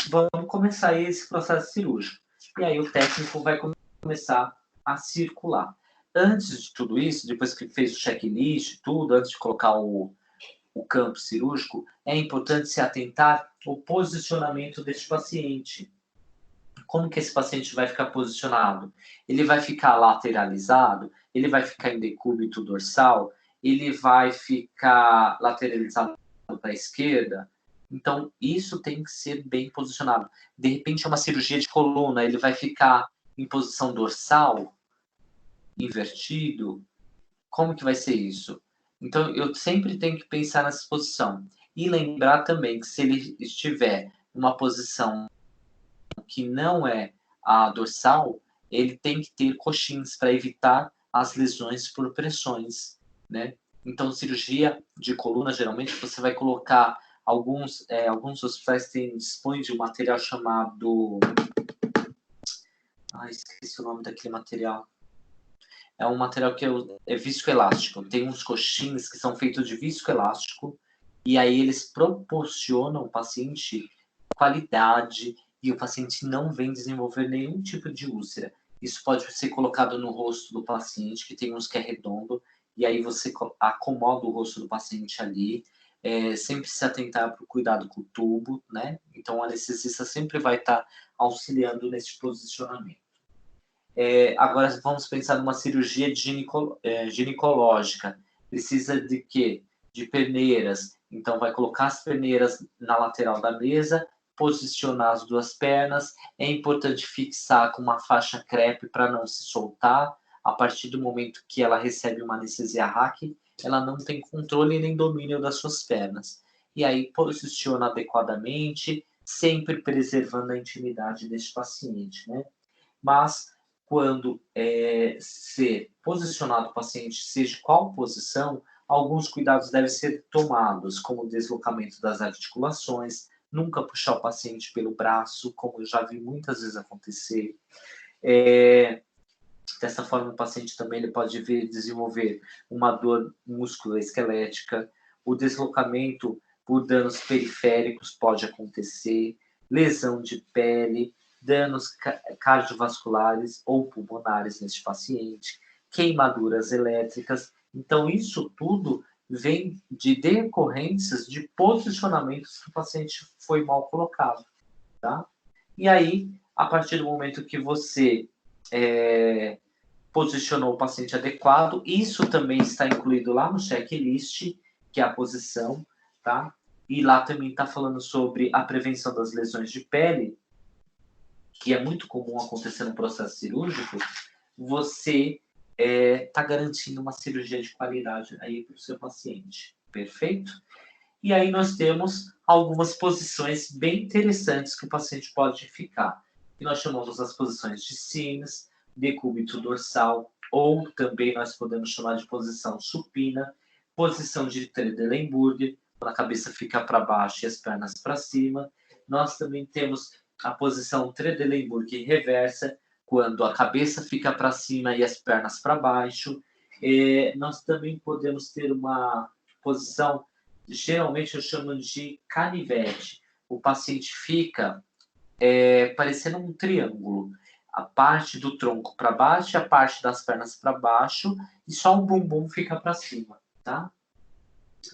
vamos começar esse processo cirúrgico. E aí o técnico vai começar a circular. Antes de tudo isso, depois que fez o checklist, tudo, antes de colocar o campo cirúrgico, é importante se atentar ao posicionamento desse paciente. Como que esse paciente vai ficar posicionado? Ele vai ficar lateralizado? Ele vai ficar em decúbito dorsal? Ele vai ficar lateralizado para a esquerda? Então, isso tem que ser bem posicionado. De repente, é uma cirurgia de coluna, ele vai ficar em posição dorsal, invertido? Como que vai ser isso? Então, eu sempre tenho que pensar nessa posição. E lembrar também que se ele estiver numa posição que não é a dorsal, ele tem que ter coxins para evitar as lesões por pressões, né? Então, cirurgia de coluna, geralmente, você vai colocar alguns hospitais dispõem de um material chamado... esqueci o nome daquele material. É um material que é viscoelástico. Tem uns coxins que são feitos de viscoelástico, e aí eles proporcionam ao paciente qualidade, e o paciente não vem desenvolver nenhum tipo de úlcera. Isso pode ser colocado no rosto do paciente, que tem uns que é redondo, e aí você acomoda o rosto do paciente ali, sempre se atentar para o cuidado com o tubo, né? Então, o anestesista sempre vai estar auxiliando nesse posicionamento. Agora, vamos pensar numa cirurgia ginecológica. Precisa de quê? De peneiras. Então, vai colocar as peneiras na lateral da mesa, posicionar as 2 pernas. É importante fixar com uma faixa crepe para não se soltar. A partir do momento que ela recebe uma anestesia RAC, ela não tem controle nem domínio das suas pernas. E aí, posiciona adequadamente, sempre preservando a intimidade desse paciente, né? Mas, quando ser posicionado o paciente, seja qual posição, alguns cuidados devem ser tomados, como o deslocamento das articulações, nunca puxar o paciente pelo braço, como eu já vi muitas vezes acontecer. Dessa forma, o paciente também ele pode desenvolver uma dor musculoesquelética, o deslocamento por danos periféricos pode acontecer, lesão de pele, danos cardiovasculares ou pulmonares neste paciente, queimaduras elétricas. Então, isso tudo vem de decorrências de posicionamentos que o paciente foi mal colocado, tá? E aí, a partir do momento que você posicionou o paciente adequado. Isso também está incluído lá no checklist, que é a posição, tá? E lá também está falando sobre a prevenção das lesões de pele, que é muito comum acontecer no processo cirúrgico. Você está garantindo uma cirurgia de qualidade aí para o seu paciente. Perfeito? E aí nós temos algumas posições bem interessantes que o paciente pode ficar. Que nós chamamos as posições de Sims, decúbito dorsal, ou também nós podemos chamar de posição supina, posição de Trendelenburg, quando a cabeça fica para baixo e as pernas para cima. Nós também temos a posição Trendelenburg reversa, quando a cabeça fica para cima e as pernas para baixo. Nós também podemos ter uma posição, geralmente eu chamo de canivete. O paciente fica parecendo um triângulo. A parte do tronco para baixo, a parte das pernas para baixo, e só o bumbum fica para cima, tá?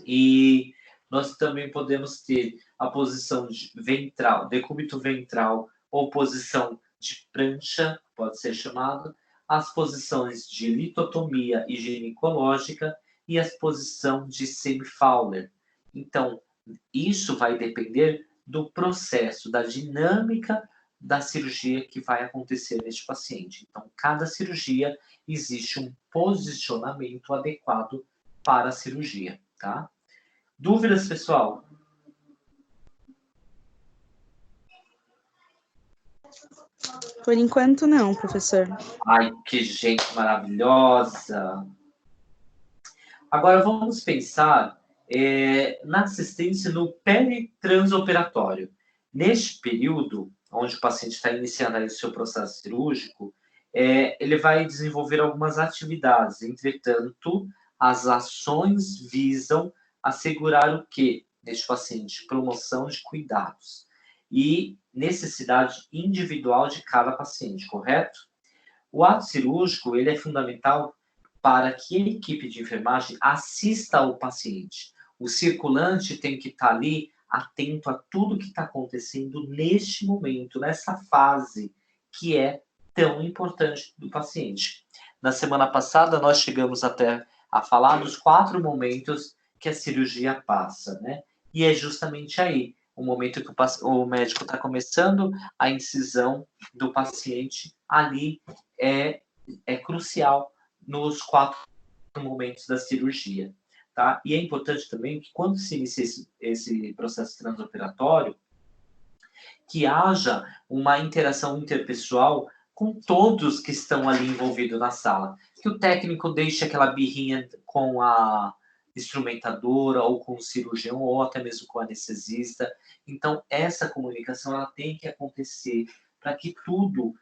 E nós também podemos ter a posição de ventral, decúbito ventral, ou posição de prancha, pode ser chamada, as posições de litotomia e ginecológica e as posições de Semi-Fowler. Então, isso vai depender do processo, da dinâmica da cirurgia que vai acontecer neste paciente. Então, cada cirurgia existe um posicionamento adequado para a cirurgia, tá? Dúvidas, pessoal? Por enquanto, não, professor. Ai, que gente maravilhosa! Agora, vamos pensar na assistência no peritransaoperatório. Neste período, onde o paciente está iniciando aí o seu processo cirúrgico, ele vai desenvolver algumas atividades. Entretanto, as ações visam assegurar o quê? Neste paciente, promoção de cuidados e necessidade individual de cada paciente, correto? O ato cirúrgico, ele é fundamental para que a equipe de enfermagem assista ao paciente. O circulante tem que estar ali atento a tudo que está acontecendo neste momento, nessa fase que é tão importante do paciente. Na semana passada, nós chegamos até a falar dos 4 momentos que a cirurgia passa, né? E é justamente aí, o momento que o médico está começando a incisão do paciente, ali é crucial nos 4 momentos da cirurgia. Tá? E é importante também que quando se inicia esse processo transoperatório, que haja uma interação interpessoal com todos que estão ali envolvidos na sala. Que o técnico deixe aquela birrinha com a instrumentadora, ou com o cirurgião, ou até mesmo com o anestesista. Então, essa comunicação ela tem que acontecer para que tudo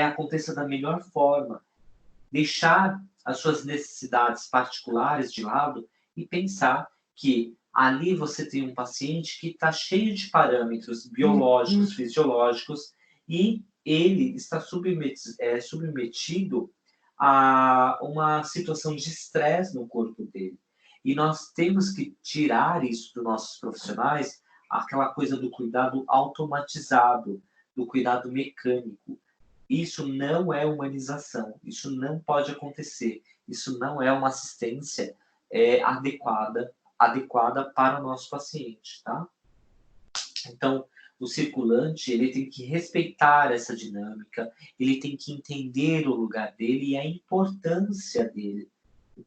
aconteça da melhor forma. Deixar as suas necessidades particulares de lado e pensar que ali você tem um paciente que está cheio de parâmetros biológicos, fisiológicos, e ele está submetido a uma situação de estresse no corpo dele. E nós temos que tirar isso dos nossos profissionais, aquela coisa do cuidado automatizado, do cuidado mecânico. Isso não é humanização, isso não pode acontecer, isso não é uma assistência adequada para o nosso paciente, tá? Então, o circulante, ele tem que respeitar essa dinâmica, ele tem que entender o lugar dele e a importância dele,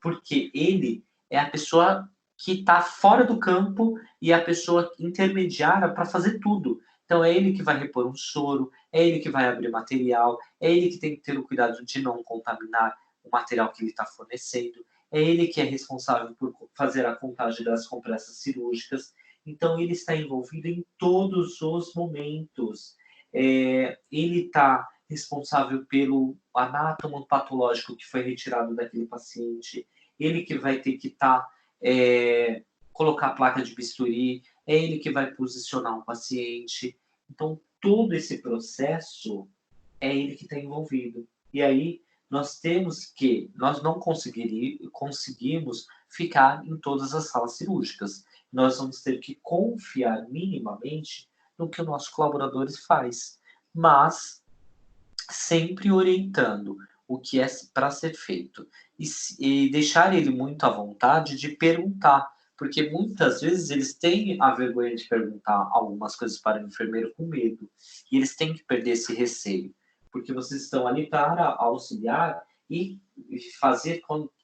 porque ele é a pessoa que está fora do campo e é a pessoa intermediária para fazer tudo. Então, é ele que vai repor um soro, é ele que vai abrir material, é ele que tem que ter o cuidado de não contaminar o material que ele está fornecendo, é ele que é responsável por fazer a contagem das compressas cirúrgicas. Então, ele está envolvido em todos os momentos. Ele está responsável pelo anátomo patológico que foi retirado daquele paciente, ele que vai ter que colocar a placa de bisturi, é ele que vai posicionar um paciente. Então, todo esse processo é ele que está envolvido. E aí, nós não conseguimos ficar em todas as salas cirúrgicas. Nós vamos ter que confiar minimamente no que os nossos colaboradores fazem, mas sempre orientando o que é para ser feito. E deixar ele muito à vontade de perguntar, porque muitas vezes eles têm a vergonha de perguntar algumas coisas para o enfermeiro com medo, e eles têm que perder esse receio, porque vocês estão ali para auxiliar e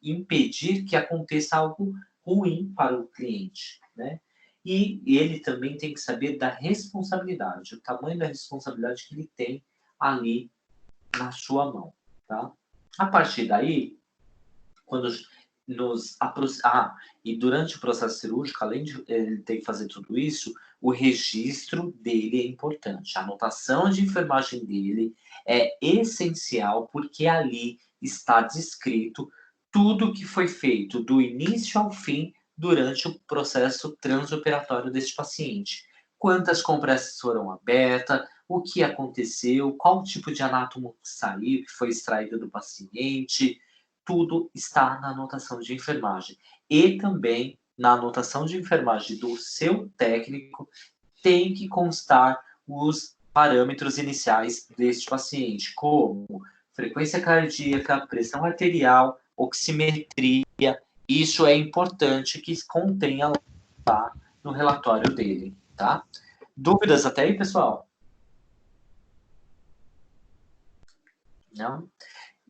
impedir que aconteça algo ruim para o cliente, né? E ele também tem que saber da responsabilidade, o tamanho da responsabilidade que ele tem ali na sua mão, tá? A partir daí, quando nos aproximar, e durante o processo cirúrgico, além de ele ter que fazer tudo isso, o registro dele é importante. A anotação de enfermagem dele é essencial, porque ali está descrito tudo que foi feito do início ao fim durante o processo transoperatório deste paciente. Quantas compressas foram abertas, o que aconteceu, qual tipo de anátomo que saiu, que foi extraído do paciente, tudo está na anotação de enfermagem. E também na anotação de enfermagem do seu técnico tem que constar os parâmetros iniciais deste paciente, como frequência cardíaca, pressão arterial, oximetria. Isso é importante que contenha lá no relatório dele, tá? Dúvidas até aí, pessoal? Não?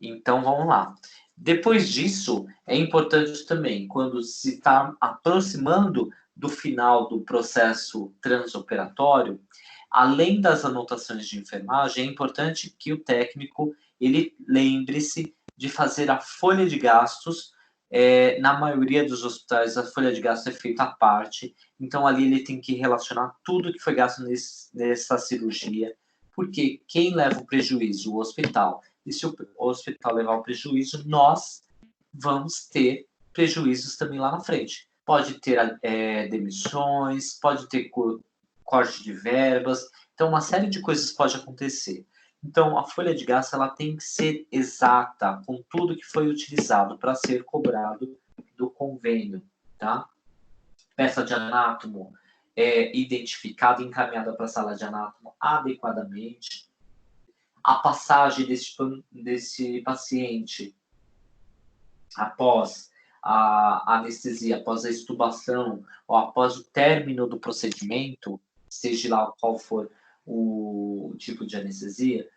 Então, vamos lá. Depois disso, é importante também, quando se está aproximando do final do processo transoperatório, além das anotações de enfermagem, é importante que o técnico ele lembre-se de fazer a folha de gastos. Na maioria dos hospitais, a folha de gastos é feita à parte, então ali ele tem que relacionar tudo que foi gasto nessa cirurgia, porque quem leva o prejuízo? O hospital. E se o hospital levar o prejuízo, nós vamos ter prejuízos também lá na frente. Pode ter demissões, pode ter corte de verbas, então uma série de coisas pode acontecer. Então, a folha de gasto ela tem que ser exata com tudo que foi utilizado para ser cobrado do convênio, tá? Peça de anátomo identificada e encaminhada para a sala de anátomo adequadamente. A passagem desse paciente após a anestesia, após a extubação ou após o término do procedimento, seja lá qual for o tipo de anestesia,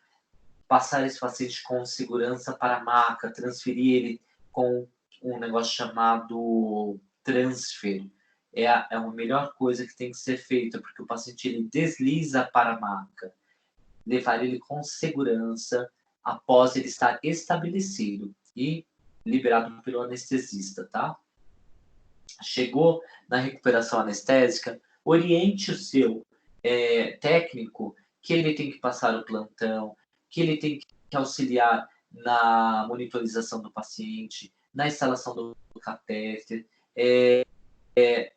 passar esse paciente com segurança para a maca, transferir ele com um negócio chamado transfer. É a melhor coisa que tem que ser feita, porque o paciente ele desliza para a maca. Levar ele com segurança após ele estar estabelecido e liberado pelo anestesista, tá? Chegou na recuperação anestésica, oriente o seu técnico que ele tem que passar o plantão, que ele tem que auxiliar na monitorização do paciente, na instalação do catéter,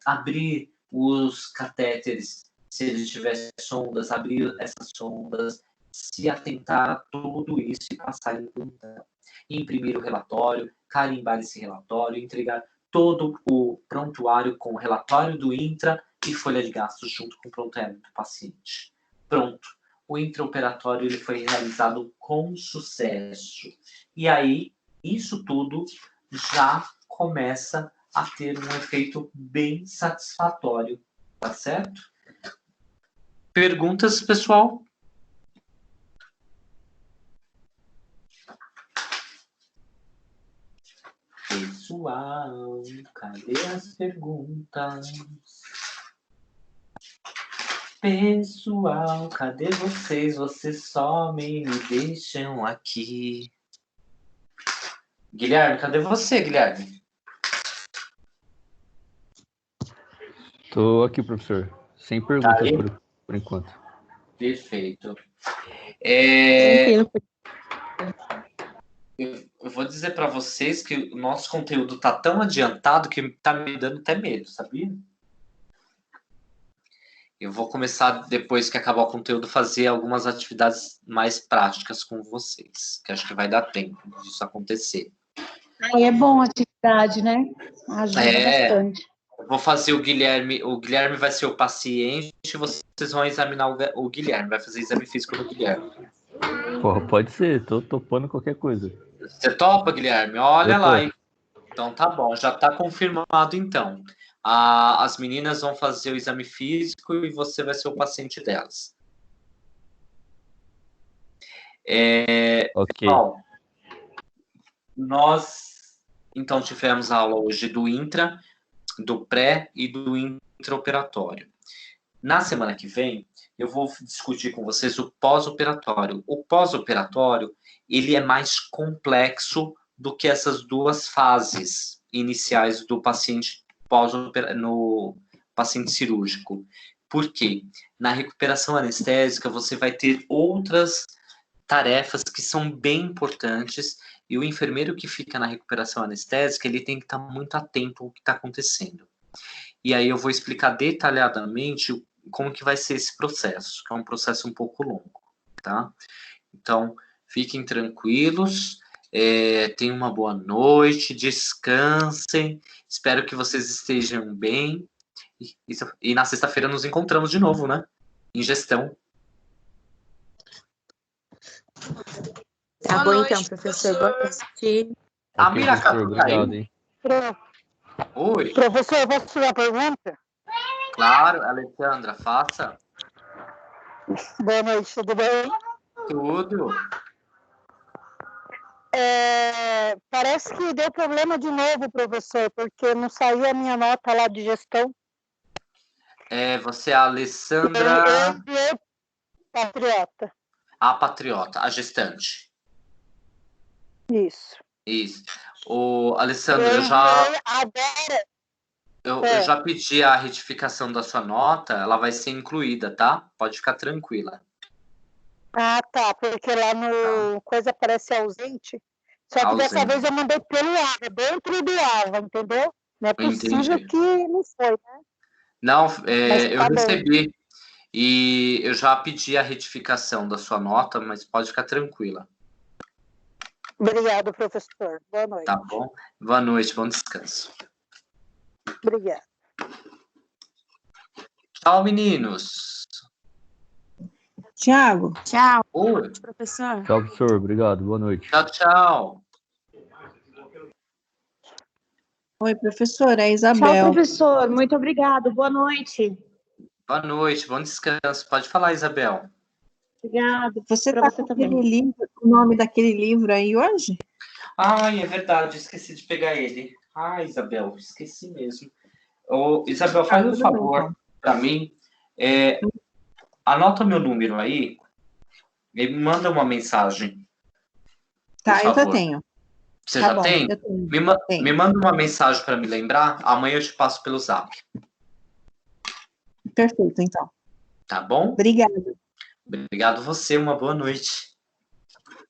abrir os catéteres, se ele tiver sondas, abrir essas sondas, se atentar a tudo isso e passar em plantão. Imprimir o relatório, carimbar esse relatório, entregar todo o prontuário com o relatório do intra e folha de gastos junto com o prontuário do paciente. Pronto. O intraoperatório ele foi realizado com sucesso. E aí, isso tudo já começa a ter um efeito bem satisfatório, tá certo? Perguntas, pessoal? Pessoal, cadê as perguntas? Pessoal, cadê vocês? Vocês somem, me deixam aqui. Guilherme, cadê você, Guilherme? Tô aqui, professor. Sem perguntas por enquanto. Perfeito. Tranquilo. Eu vou dizer para vocês que o nosso conteúdo tá tão adiantado que tá me dando até medo, sabia? Eu vou começar, depois que acabar o conteúdo, fazer algumas atividades mais práticas com vocês, que acho que vai dar tempo disso acontecer. Aí é bom a atividade, né? Ajuda bastante. Eu vou fazer o Guilherme vai ser o paciente, vocês vão examinar o Guilherme, vai fazer exame físico do Guilherme. Porra, pode ser, tô topando qualquer coisa. Você topa, Guilherme? Olha Eu lá, topo. hein? Então tá bom, já tá confirmado então. As meninas vão fazer o exame físico e você vai ser o paciente delas. Ok. Pessoal, nós então tivemos a aula hoje do intra, do pré e do intraoperatório. Na semana que vem, eu vou discutir com vocês o pós-operatório. O pós-operatório, ele é mais complexo do que essas duas fases iniciais do paciente no paciente cirúrgico. Por quê? Na recuperação anestésica, você vai ter outras tarefas que são bem importantes e o enfermeiro que fica na recuperação anestésica, ele tem que estar muito atento ao que está acontecendo. E aí eu vou explicar detalhadamente como que vai ser esse processo, que é um processo um pouco longo, tá? Então, fiquem tranquilos, tenham uma boa noite, descansem, espero que vocês estejam bem, e na sexta-feira nos encontramos de novo, né? Em gestão. Tá Boa bom, noite, então, professor. Boa noite. A Ok, Mira professor, caiu? obrigado, hein? Oi, Professor, posso fazer uma pergunta? claro, Alessandra, faça Boa noite, tudo bem? tudo. Parece que deu problema de novo, professor, porque não saiu a minha nota lá de gestão. Você é a Alessandra, Eu, patriota. a patriota, a gestante. Isso. Isso. Alessandra, Eu eu agora. já pedi a retificação da sua nota, ela vai ser incluída, tá? Pode ficar tranquila. Ah, tá, porque lá no coisa aparece ausente. Só que dessa Ausente. vez eu mandei pelo AVA, dentro do AVA, entendeu? Não é possível Entendi. que não foi, né? Não, Mas eu tá bom. recebi e eu já pedi a retificação da sua nota, mas pode ficar tranquila, Obrigado, professor. Boa noite. tá bom? Boa noite, bom descanso. Obrigada. Tchau, meninos. Tiago, Tchau, Oi. professor. Tchau, professor. Obrigado. Boa noite. Tchau, tchau. oi, professora, é Tchau, Isabel. professor. Muito obrigado. Boa noite. Boa noite, bom descanso. Pode falar, Isabel. Obrigado. Você Pra está você com também. aquele livro, o nome daquele livro aí hoje? Ai, é verdade, esqueci de pegar ele. Ai, Isabel, esqueci mesmo. Isabel, faz um tudo bem, favor então. para mim. Anota meu número aí e me manda uma mensagem. Tá, por eu já favor. tenho. Você Tá já bom, tem? eu tenho. Tenho. Me manda uma mensagem para me lembrar. Amanhã eu te passo pelo Zap. Perfeito, então. Tá bom? Obrigada. Obrigado você. Uma boa noite.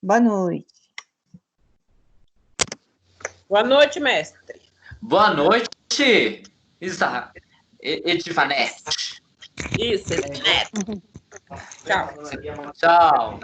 Boa noite. Boa noite, mestre. Boa noite, Edivanete. Isso, Edneto. Tchau. Tchau.